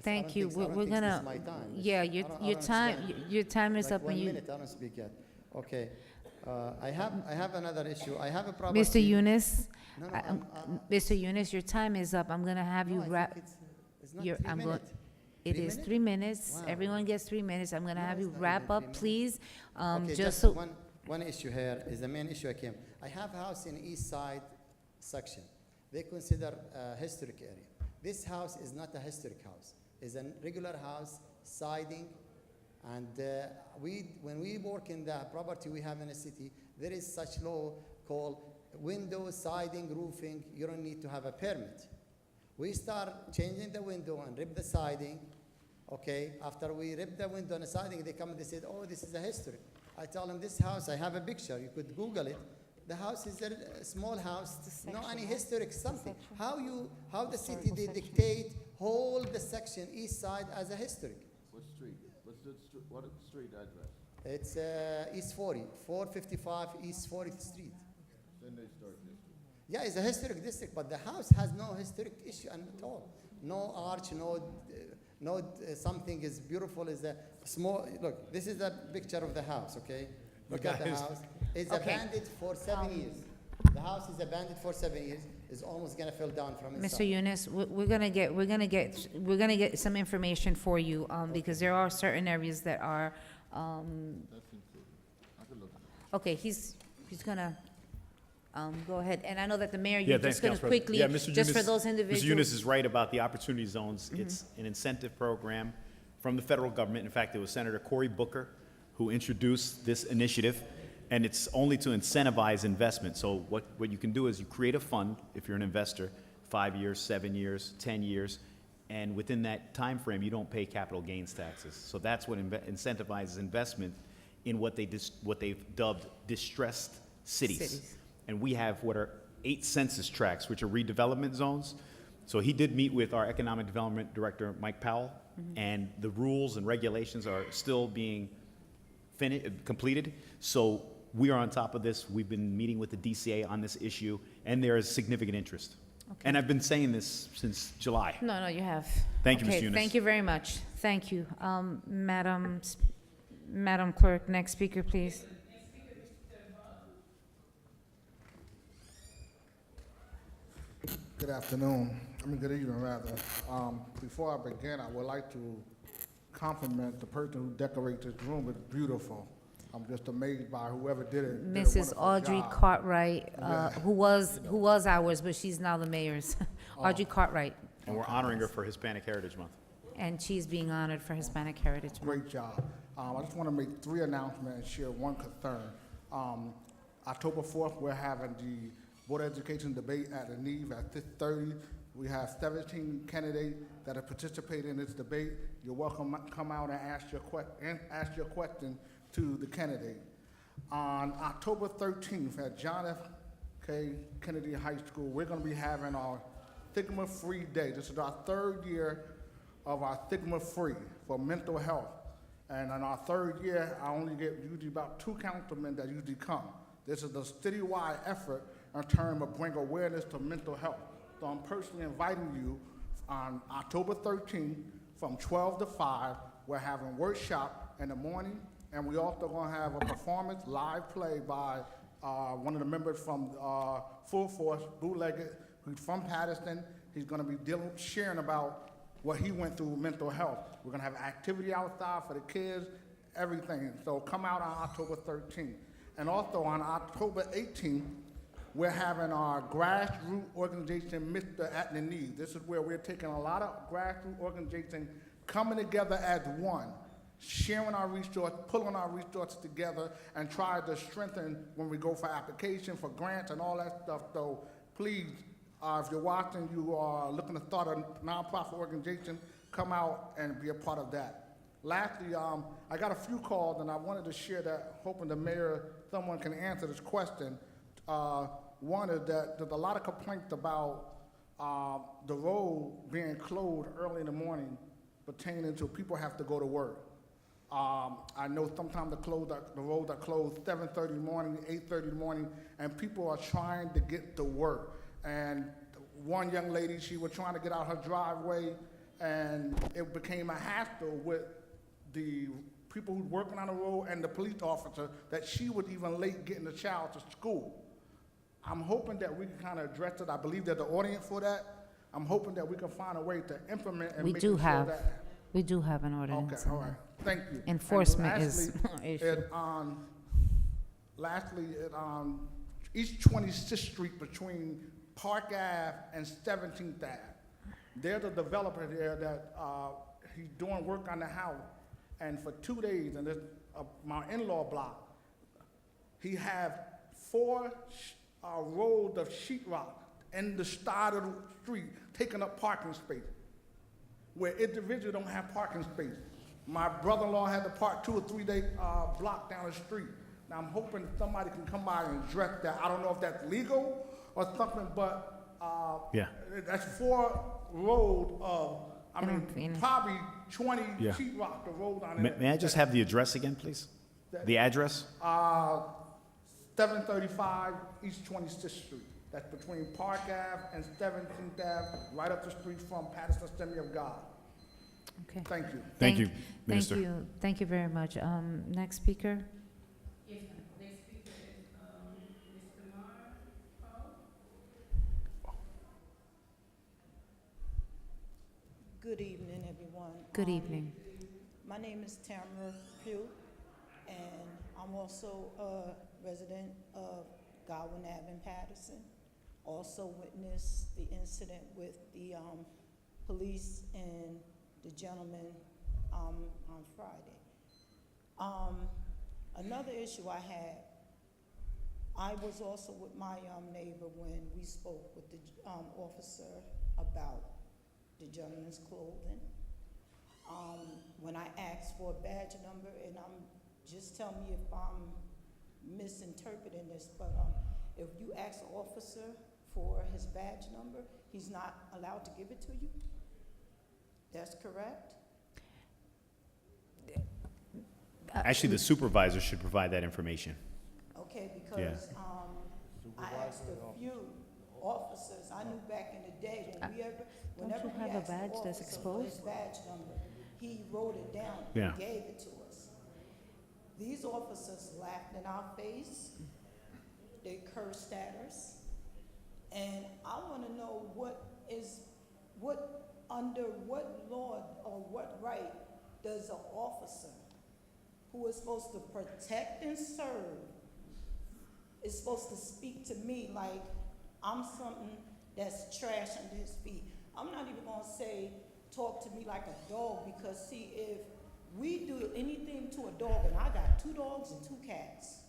Thank you. We're gonna, my time. yeah, your time is Like up when 1 you. minute, I don't speak yet. Okay. I have another issue. I have a property. Mr. Yunus, No, no, Mr. Yunus, your time is up. I'm gonna have you no, I wrap. think it's not Your, 3 I'm going, minutes. it 3 is minutes? 3 minutes. Wow. Everyone gets 3 minutes. I'm gonna No, have it's you not wrap even 3 up, please. Okay, Just just so, one issue here is the main issue I came. I have a house in East Side section. They consider a historic area. This house is not a historic house. It's a regular house, siding, and when we work in the property we have in the city, there is such law called window, siding, roofing. You don't need to have a permit. We start changing the window and rip the siding. Okay, after we rip the window and the siding, they come and they said, oh, this is a history. I tell them this house, I have a picture, you could Google it. The house is a small house, no any historic something. How the city, they dictate whole the section east side as a historic. What street? What street address? It's East 455 East 40th Street. Then they start district. Yeah, it's a historic district, but the house has no historic issue at all. No arch, no something is beautiful. Is a small, look, this is a picture of the house, okay? Look at the house. It's abandoned for 7 years. The house is abandoned for 7 years. It's almost gonna fall down from inside. Mr. Yunus, we're gonna get some information for you, because there are certain areas that are, That's included. I can look at it. okay, he's gonna, go ahead. And I know that the mayor, Yeah, you're thanks, just gonna Council President. quickly, Yeah, Mr. just for Yunus- those individuals. Mr. Yunus is right about the opportunity zones. It's an incentive program from the federal government. In fact, it was Senator Cory Booker who introduced this initiative, and it's only to incentivize investment. So what you can do is you create a fund, if you're an investor, 5 years, 7 years, 10 years, and within that time frame, you don't pay capital gains taxes. So that's what incentivizes investment in what they've dubbed distressed cities. And we have what are 8 census tracts, which are redevelopment zones. So he did meet with our Economic Development Director, Mike Powell, and the rules and regulations are still being completed. So we are on top of this. We've been meeting with the DCA on this issue, and there is significant interest. Okay. And I've been saying this since July. No, you have. Thank you, Ms. Okay, Yunus. thank you very much. Thank you. Madam Clerk, next speaker, please. Good afternoon. Good evening, rather. Before I begin, I would like to compliment the person who decorated this room. It's beautiful. I'm just amazed by whoever did it. Did a Mrs. wonderful Audrey job. Cartwright, Yeah. who was ours, but she's now the mayor's. Audrey Cartwright, And we're honoring her for Hispanic Heritage Month. and she's being honored for Hispanic Heritage Month. Great job. I just want to make 3 announcements and share one concern. October 4th, we're having the Board of Education debate at the Neve at 6:30. We have 17 candidates that are participating in this debate. You're welcome to come out and ask your question to the candidate. On October 13th at John F. K. Kennedy High School, we're going to be having our Stigma Free Day. This is our 3rd year of our Stigma Free for mental health. And in our 3rd year, I only get usually about 2 councilmen that usually come. This is a citywide effort in terms of bring awareness to mental health. So I'm personally inviting you on October 13th from 12 to 5. We're having workshop in the morning, and we also going to have a performance live play by one of the members from Full Force, Bootlegged, who's from Paterson. He's going to be sharing about what he went through with mental health. We're going to have activity outside for the kids, everything. So come out on October 13th. And also on October 18th, we're having our grassroots organization, Mr. At the Need. This is where we're taking a lot of grassroots organizations coming together as one, sharing our resources, pulling our resources together, and try to strengthen when we go for application, for grants, and all that stuff. So please, if you're watching, you are looking to start a nonprofit organization, come out and be a part of that. Lastly, I got a few calls, and I wanted to share that, hoping the mayor, someone can answer this question. One is that there's a lot of complaints about the road being closed early in the morning pertaining to people have to go to work. I know sometimes the roads are closed 7:30 in the morning, 8:30 in the morning, and people are trying to get to work. And one young lady, she was trying to get out her driveway, and it became a hassle with the people who's working on the road and the police officer that she was even late getting the child to school. I'm hoping that we can kind of address it. I believe there's an audience for that. I'm hoping that we can find a way to implement and make sure that. We do have an ordinance. Okay, all right. Thank you. Enforcement And is lastly, issue. Lastly, East 26th Street between Park Ave and 17th Ave. There's a developer there that he's doing work on the house, and for 2 days, and this my in-law block, he have 4 rows of sheetrock in the start of the street, taking up parking space, where individuals don't have parking space. My brother-in-law had to park 2 or 3 days block down the street. Now I'm hoping somebody can come by and address that. I don't know if that's legal or something, but that's 4 rows of, probably 20 sheetrock, the road on it. May I just have the address again, please? The address? 735 East 26th Street. That's between Park Ave and 17th Ave, right up the street from Paterson Assembly of God. Okay. Thank you. Thank you, Minister. Thank you very much. Next speaker. Yes, ma'am. Next speaker is, Mr. Marco. Good evening, everyone. Good evening. My name is Tamara Pugh, and I'm also a resident of Godwin Ave in Paterson. Also witnessed the incident with the police and the gentleman on Friday. Another issue I had, I was also with my neighbor when we spoke with the officer about the gentleman's clothing. When I asked for a badge number, and just tell me if I'm misinterpreting this, but if you ask an officer for his badge number, he's not allowed to give it to you? That's correct? Actually, the supervisor should provide that information. Okay, because I asked a few officers, I knew back in the day, whenever you we have a asked the badge that's officer for his exposed? badge number, he wrote it down Yeah. and gave it to us. These officers laughed in our face, they cursed at us, and I want to know under what law or what right does an officer who is supposed to protect and serve is supposed to speak to me like I'm something that's trash under his feet? I'm not even gonna say talk to me like a dog, because see, if we do anything to a dog, and I got 2 dogs and 2 cats,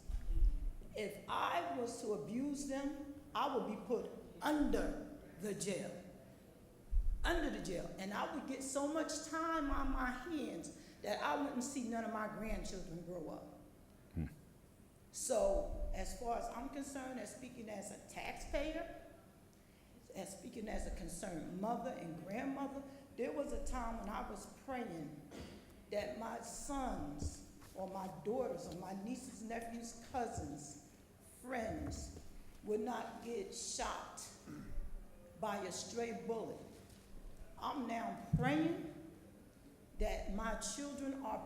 if I was to abuse them, I would be put under the jail. Under the jail. And I would get so much time on my hands that I wouldn't see none of my grandchildren grow up. So, as far as I'm concerned, as speaking as a taxpayer, as speaking as a concerned mother and grandmother, there was a time when I was praying that my sons or my daughters or my nieces, nephews, cousins, friends would not get shot by a stray bullet. I'm now praying that my children are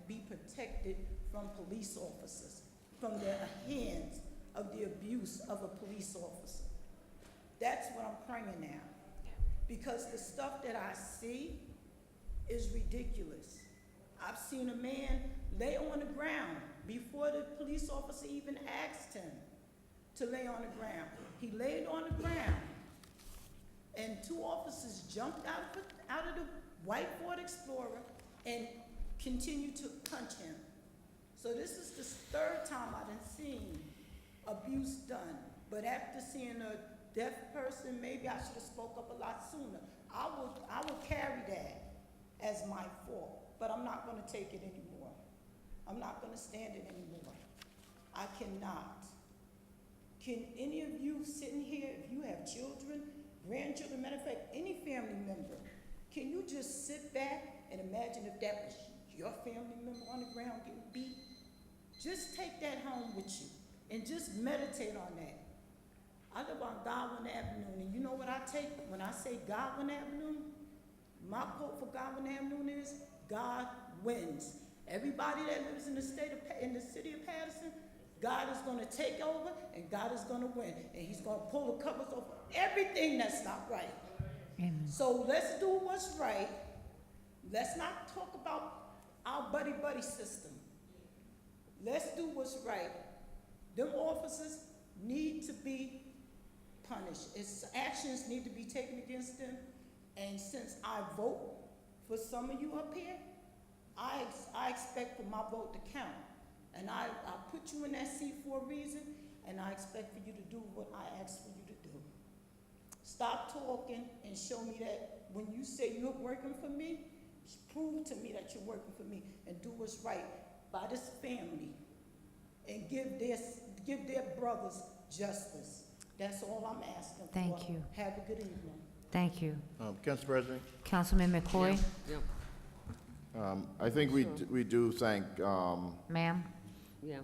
be protected from police officers, from the hands of the abuse of a police officer. That's what I'm praying now. Because the stuff that I see is ridiculous. I've seen a man lay on the ground before the police officer even asked him to lay on the ground. He laid on the ground, and 2 officers jumped out of the white Ford Explorer and continued to punch him. So this is the 3rd time I done seen abuse done. But after seeing a deaf person, maybe I should have spoke up a lot sooner. I will carry that as my fault, but I'm not gonna take it anymore. I'm not gonna stand it anymore. I cannot. Can any of you sitting here, if you have children, grandchildren, matter of fact, any family member, can you just sit back and imagine if that was your family member on the ground getting beat? Just take that home with you and just meditate on that. I live on Godwin Avenue, and you know what I take when I say Godwin Avenue? My quote for Godwin Avenue is, God wins. Everybody that lives in the city of Paterson, God is gonna take over, and God is gonna win. And he's gonna pull the covers off everything that's not right. Amen. So let's do what's right. Let's not talk about our buddy system. Let's do what's right. Them officers need to be punished. Its actions need to be taken against them. And since I vote for some of you up here, I expect for my vote to count. And I put you in that seat for a reason, and I expect for you to do what I ask for you to do. Stop talking and show me that when you say you're working for me, prove to me that you're working for me, and do what's right by this family, and give their brothers justice. That's all I'm asking for. Thank you. Have a good evening. Thank you. Council President, Councilman McCoy? Yeah. I think we do thank, Ma'am? Yeah.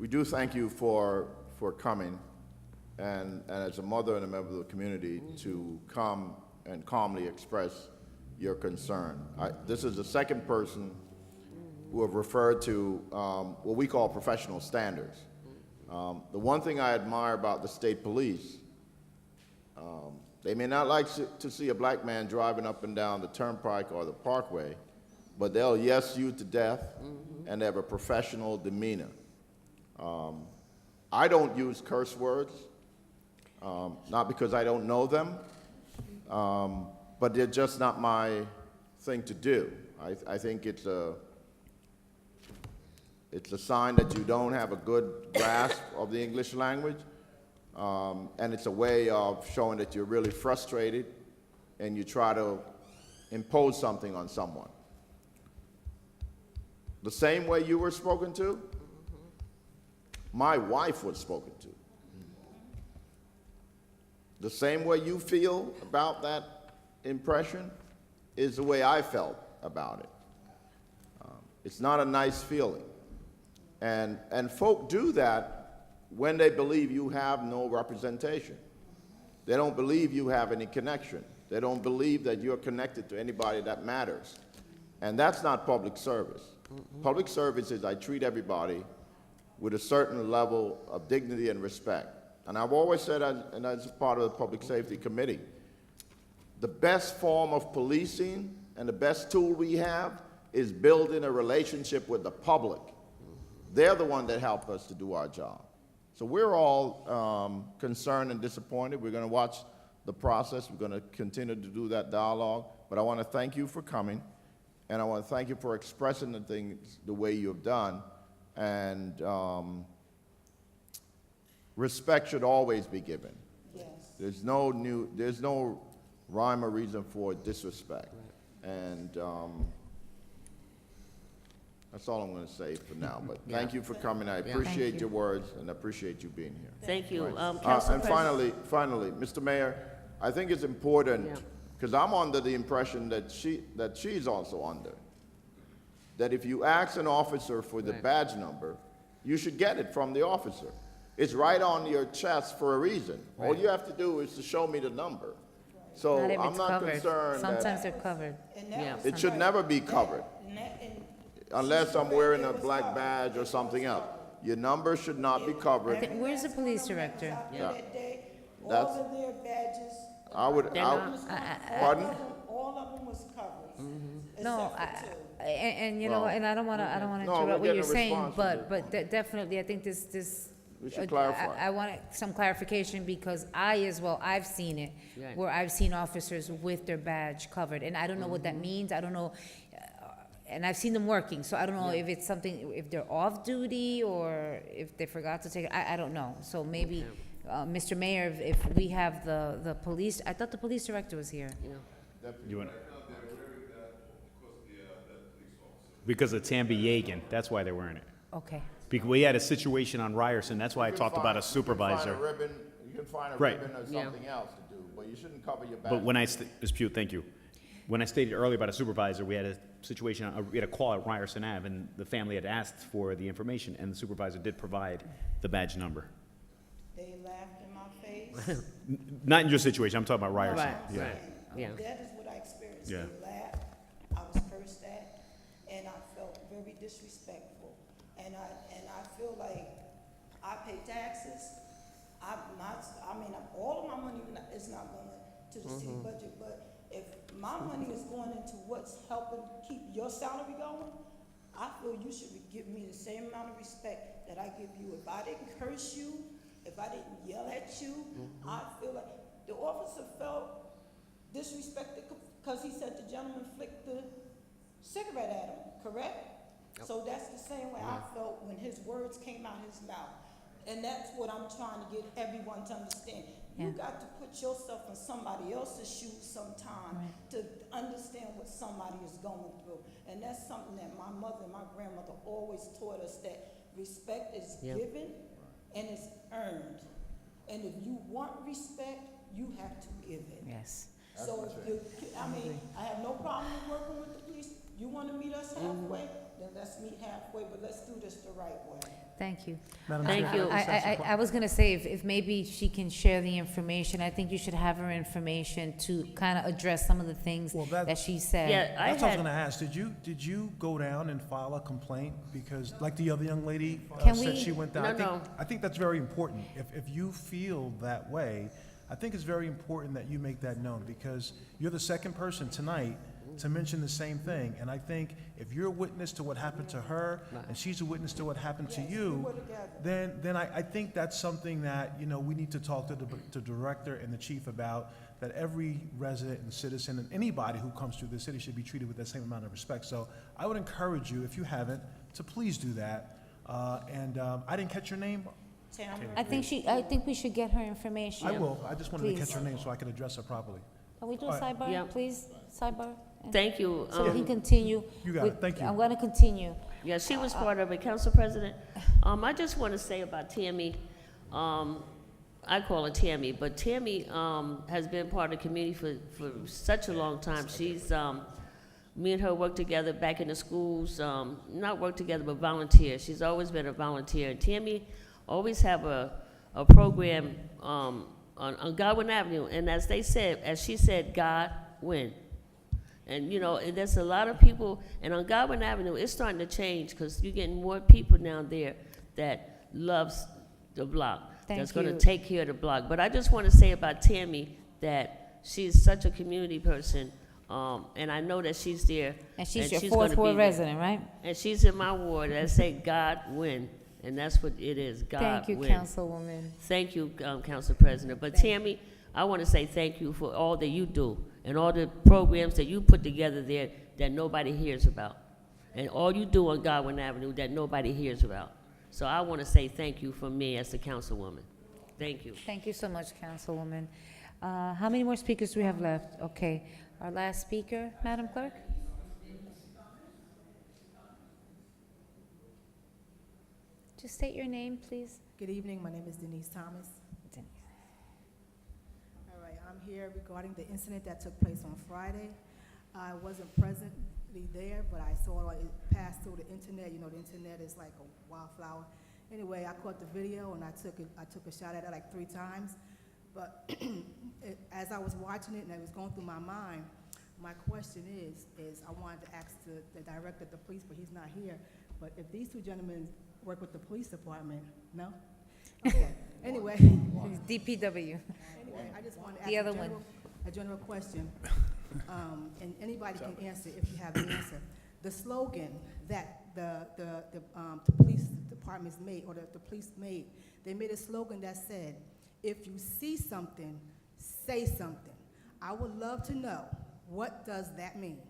we do thank you for coming and as a mother and a member of the community to come and calmly express your concern. This is the 2nd person who have referred to what we call professional standards. The one thing I admire about the state police, they may not like to see a black man driving up and down the turnpike or the parkway, but they'll yes you to death, and they have a professional demeanor. I don't use curse words, not because I don't know them, but they're just not my thing to do. I think it's a sign that you don't have a good grasp of the English language, and it's a way of showing that you're really frustrated and you try to impose something on someone. The same way you were spoken to, my wife was spoken to. The same way you feel about that impression is the way I felt about it. It's not a nice feeling. And folk do that when they believe you have no representation. They don't believe you have any connection. They don't believe that you're connected to anybody that matters. And that's not public service. Public service is I treat everybody with a certain level of dignity and respect. And I've always said, and as part of the Public Safety Committee, the best form of policing and the best tool we have is building a relationship with the public. They're the one that help us to do our job. So we're all concerned and disappointed. We're going to watch the process. We're going to continue to do that dialogue. But I want to thank you for coming, and I want to thank you for expressing the things the way you have done. And respect should always be given. Yes. There's no rhyme or reason for disrespect. And that's all I'm going to say for now. But thank you for coming. I appreciate your words, and I appreciate you being here. Thank you. Right. Council And President. finally, Mr. Mayor, I think it's important, because I'm under the impression that she's also under, that if you ask an officer for the badge number, you should get it from the officer. It's right on your chest for a reason. All you have to do is to show me the number. So Not if I'm it's not covered. concerned Sometimes that they're covered. it should never be covered, unless I'm wearing a black badge or something else. Your number should not be covered. Where's the police director? Yeah. That day, That's- all of their badges I would, They're I, not. pardon? All of them was covered. No, except for two. and you know, Well, and I don't wanna no, we're interrupt what getting you're a saying, response from but definitely, I think this. We should clarify. I want some clarification because I've seen it, Right. where I've seen officers with their badge covered, and I don't know what that means, I don't know, and I've seen them working, so I don't know if it's something, if they're off duty or if they forgot to take it, I don't know, so maybe, Mr. Mayor, if we have the police, I thought the police director was here. You want? Because of Tambi Yegan, that's why they're wearing it. Okay, Because we had a situation on Ryerson, that's why I talked about a supervisor. You can find a Right. ribbon or Yeah. something else to do, but you shouldn't cover your back. But when Ms. Pugh, thank you. When I stated earlier about a supervisor, we had a situation, we had a call at Ryerson Ave, and the family had asked for the information, and the supervisor did provide the badge number. They laughed in my face. Not in your situation, I'm talking about Ryerson. Right, Yeah. right. Yeah. That is what I experienced. Yeah. They laughed, I was cursed at, and I felt very disrespectful. And I feel like I pay taxes. All of my money is not going to the city budget, but if my money is going into what's helping keep your salary going, I feel you should give me the same amount of respect that I give you. If I didn't curse you, if I didn't yell at you, I feel like the officer felt disrespected because he said the gentleman flicked the cigarette at him, correct? So that's the same way I felt when his words came out his mouth. And that's what I'm trying to get everyone to understand. You Yeah. got to put yourself in somebody else's shoes sometime to understand what somebody is going through. And that's something that my mother and my grandmother always taught us, that respect is given and it's earned. And if you want respect, you have to give it. yes. So if you, I have no problem with working with the police. You want to meet us halfway, then let's meet halfway, but let's do this the right way. Thank you. Thank you. I was gonna say, if maybe she can share the information, I think you should have her information to kind of address some of the things Well, that she said. Yeah, I That's what I was had, gonna ask. Did you go down and file a complaint? Because like the other young lady Can said we- she went down. No. I think that's very important. If you feel that way, I think it's very important that you make that known, because you're the second person tonight to mention the same thing. And I think if you're a witness to what happened to her, and she's a witness to what happened to you, then I think that's something that, we need to talk to the director and the chief about, that every resident and citizen and anybody who comes through the city should be treated with that same amount of respect. So I would encourage you, if you haven't, to please do that. I didn't catch your name. I think we should get her information. I will. I just wanted to Please. catch her name so I can address her properly. Can we do a All right. sidebar, Yeah. please? Sidebar? thank you. So we can continue. You got with- it. Thank you. I'm gonna continue. Yeah, she was part of it, Council President. I just want to say about Tammy, I call her Tammy, but Tammy has been part of the community for such a long time. She's, me and her worked together back in the schools, not work together, but volunteer. She's always been a volunteer. And Tammy always have a program on Godwin Avenue, and as she said, God win. And, and there's a lot of people, and on Godwin Avenue, it's starting to change, because you're getting more people down there that loves the block, that's going to you. take care of the block. But I just want to say about Tammy that she's such a community person, and I know that she's there. And she's your gonna fourth be ward there. resident, right? And she's in my ward, that say God win, and that's what it is, God Thank you, win. Councilwoman. Thank you, Council President. But Tammy, I want to say thank you for all that you do and all the programs that you put together there that nobody hears about. And all you do on Godwin Avenue that nobody hears about. So I want to say thank you from me as the councilwoman. Thank you. Thank you so much, Councilwoman. How many more speakers do we have left? Okay, our last speaker, Madam Clerk? Just state your name, please. Good evening, my name is Denise Thomas. All right, I'm here regarding the incident that took place on Friday. I wasn't presently there, but I saw it pass through the internet. The internet is like a wildflower. Anyway, I caught the video and I took a shot at it like 3 times. But as I was watching it and it was going through my mind, my question is I wanted to ask the director of the police, but he's not here. But if these 2 gentlemen work with the police department, no? Okay. Anyway. DPW. Anyway, I just wanted to ask The other a one. a general question, and anybody can answer if you have the answer. The slogan that the police departments made, or the police made, they made a slogan that said, "If you see something, say something." I would love to know, what does that mean?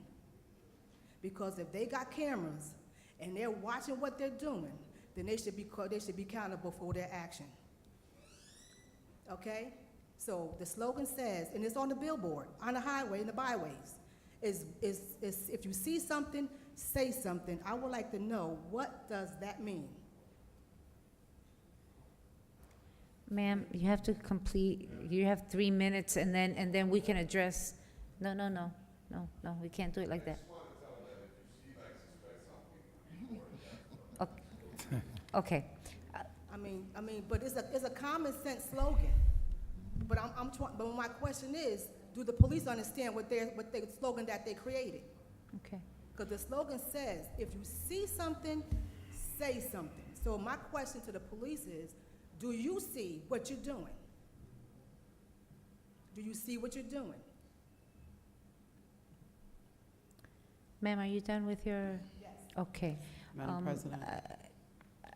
Because if they got cameras and they're watching what they're doing, then they should be accountable for their action. Okay? So the slogan says, and it's on the billboard, on the highway, in the byways, is if you see something, say something. I would like to know, what does that mean? Ma'am, you have to complete, you have 3 minutes, and then we can address, no, we can't do it like that. Okay. I mean, but it's a common sense slogan. But but my question is, do the police understand what the slogan that they created? Okay. Because the slogan says, if you see something, say something. So my question to the police is, do you see what you're doing? Do you see what you're doing? Ma'am, are you done with your? Yes. Okay. Madam President.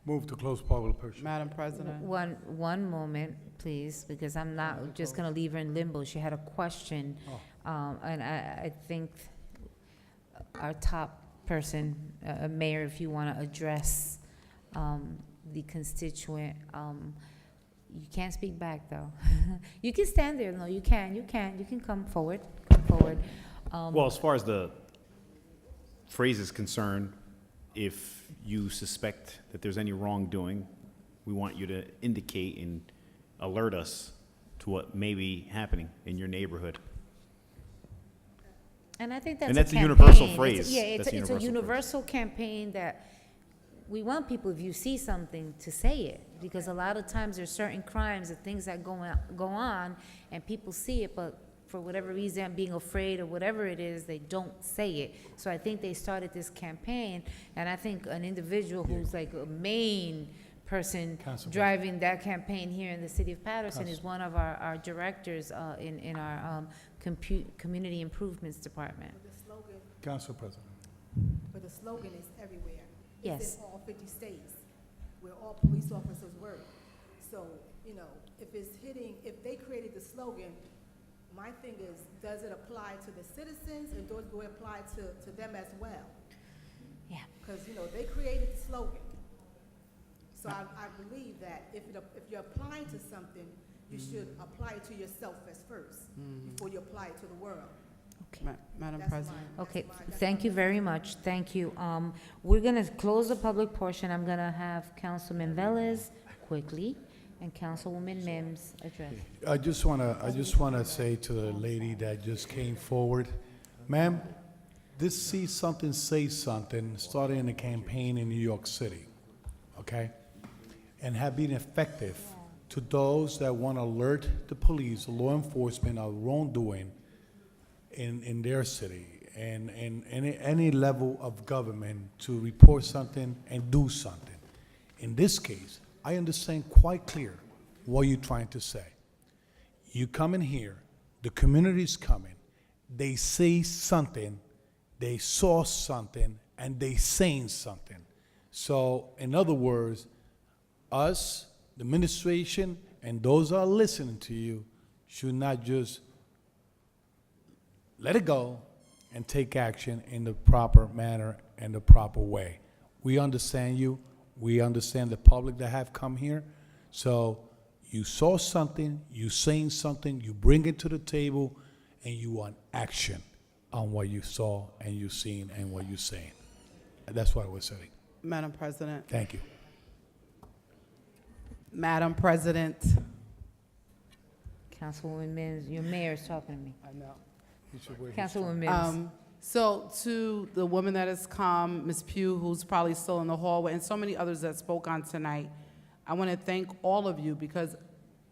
Move to close public portion. Madam President. One moment, please, because I'm not just gonna leave her in limbo. She had a question, and I think our top person, Mayor, if you wanna address, the constituent, you can't speak back, though. You can stand there, no, you can come forward, Well, as far as the phrase is concerned, if you suspect that there's any wrongdoing, we want you to indicate and alert us to what may be happening in your neighborhood. And I think that's And that's a campaign. universal phrase. It's That's a universal campaign that we want people, if you see something, to say it. Because a lot of times there's certain crimes and things that go on, and people see it, but for whatever reason, being afraid or whatever it is, they don't say it. So I think they started this campaign, and I think an individual who's like a main person driving that campaign here in the city of Paterson is one of our directors in our community improvements department. But the slogan, Council President. but the slogan is everywhere. Yes. It's in all 50 states, where all police officers work. So, if they created the slogan, my thing is, does it apply to the citizens, and does it apply to them as well? Yeah. Because, they created the slogan. So I believe that if you're applying to something, you should apply it to yourself as first, before you apply it to the world. Madam That's President. Okay, thank you very much, thank you. We're gonna close the public portion. I'm gonna have Councilman Velez quickly, and Councilwoman Mims address. I just wanna say to the lady that just came forward, ma'am, this See Something, Say Something started in a campaign in New York City, okay? And have been effective to those that want to alert the police, law enforcement of wrongdoing in their city and any level of government to report something and do something. In this case, I understand quite clear what you're trying to say. You come in here, the community's coming, they say something, they saw something, and they saying something. So, in other words, us, the administration, and those that are listening to you should not just let it go and take action in the proper manner and the proper way. We understand you. We understand the public that have come here. So you saw something, you saying something, you bring it to the table, and you want action on what you saw and you seen and what you're saying. That's what I was saying. Madam President. Thank you. Madam President. Councilwoman Mims, your mayor's talking to me. I know. Councilwoman Mims. So to the woman that has come, Ms. Pugh, who's probably still in the hallway, and so many others that spoke on tonight, I want to thank all of you because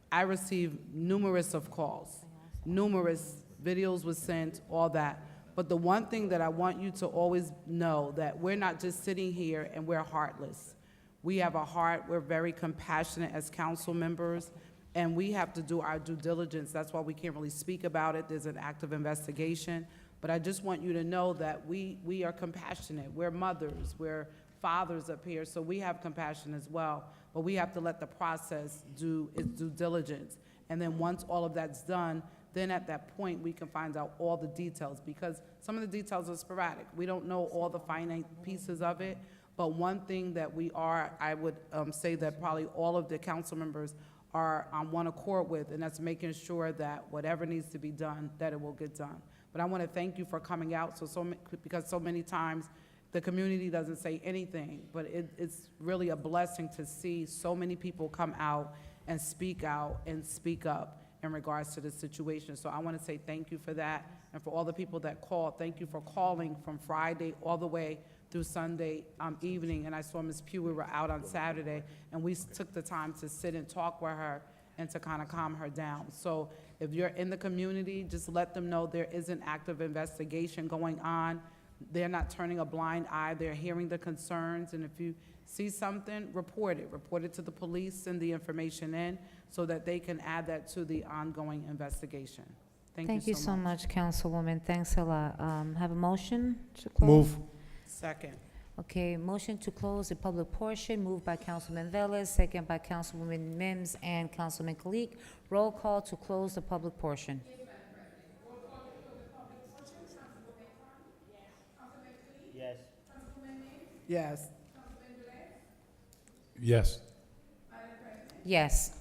I received numerous of calls, numerous videos were sent, all that. But the one thing that I want you to always know, that we're not just sitting here and we're heartless. We have a heart, we're very compassionate as council members, and we have to do our due diligence. That's why we can't really speak about it. There's an active investigation. But I just want you to know that we are compassionate. We're mothers, we're fathers up here, so we have compassion as well. But we have to let the process do its due diligence. And then once all of that's done, then at that point, we can find out all the details, because some of the details are sporadic. We don't know all the finite pieces of it. But one thing that I would say that probably all of the council members are on one accord with, and that's making sure that whatever needs to be done, that it will get done. But I want to thank you for coming out, because so many times the community doesn't say anything, but it's really a blessing to see so many people come out and speak up in regards to the situation. So I want to say thank you for that, and for all the people that called, thank you for calling from Friday all the way through Sunday evening. And I saw Ms. Pugh, we were out on Saturday, and we took the time to sit and talk with her and to kind of calm her down. So if you're in the community, just let them know there is an active investigation going on. They're not turning a blind eye. They're hearing the concerns, and if you see something, report it. Report it to the police, send the information in, so that they can add that to the ongoing investigation. Thank you so much, Councilwoman. Thanks a lot. Have a motion to close? Move. Second. Okay, motion to close the public portion, moved by Councilman Velez, second by Councilwoman Mims and Councilman Kalik. Roll call to close the public portion. Yes. Yes. Yes. Yes.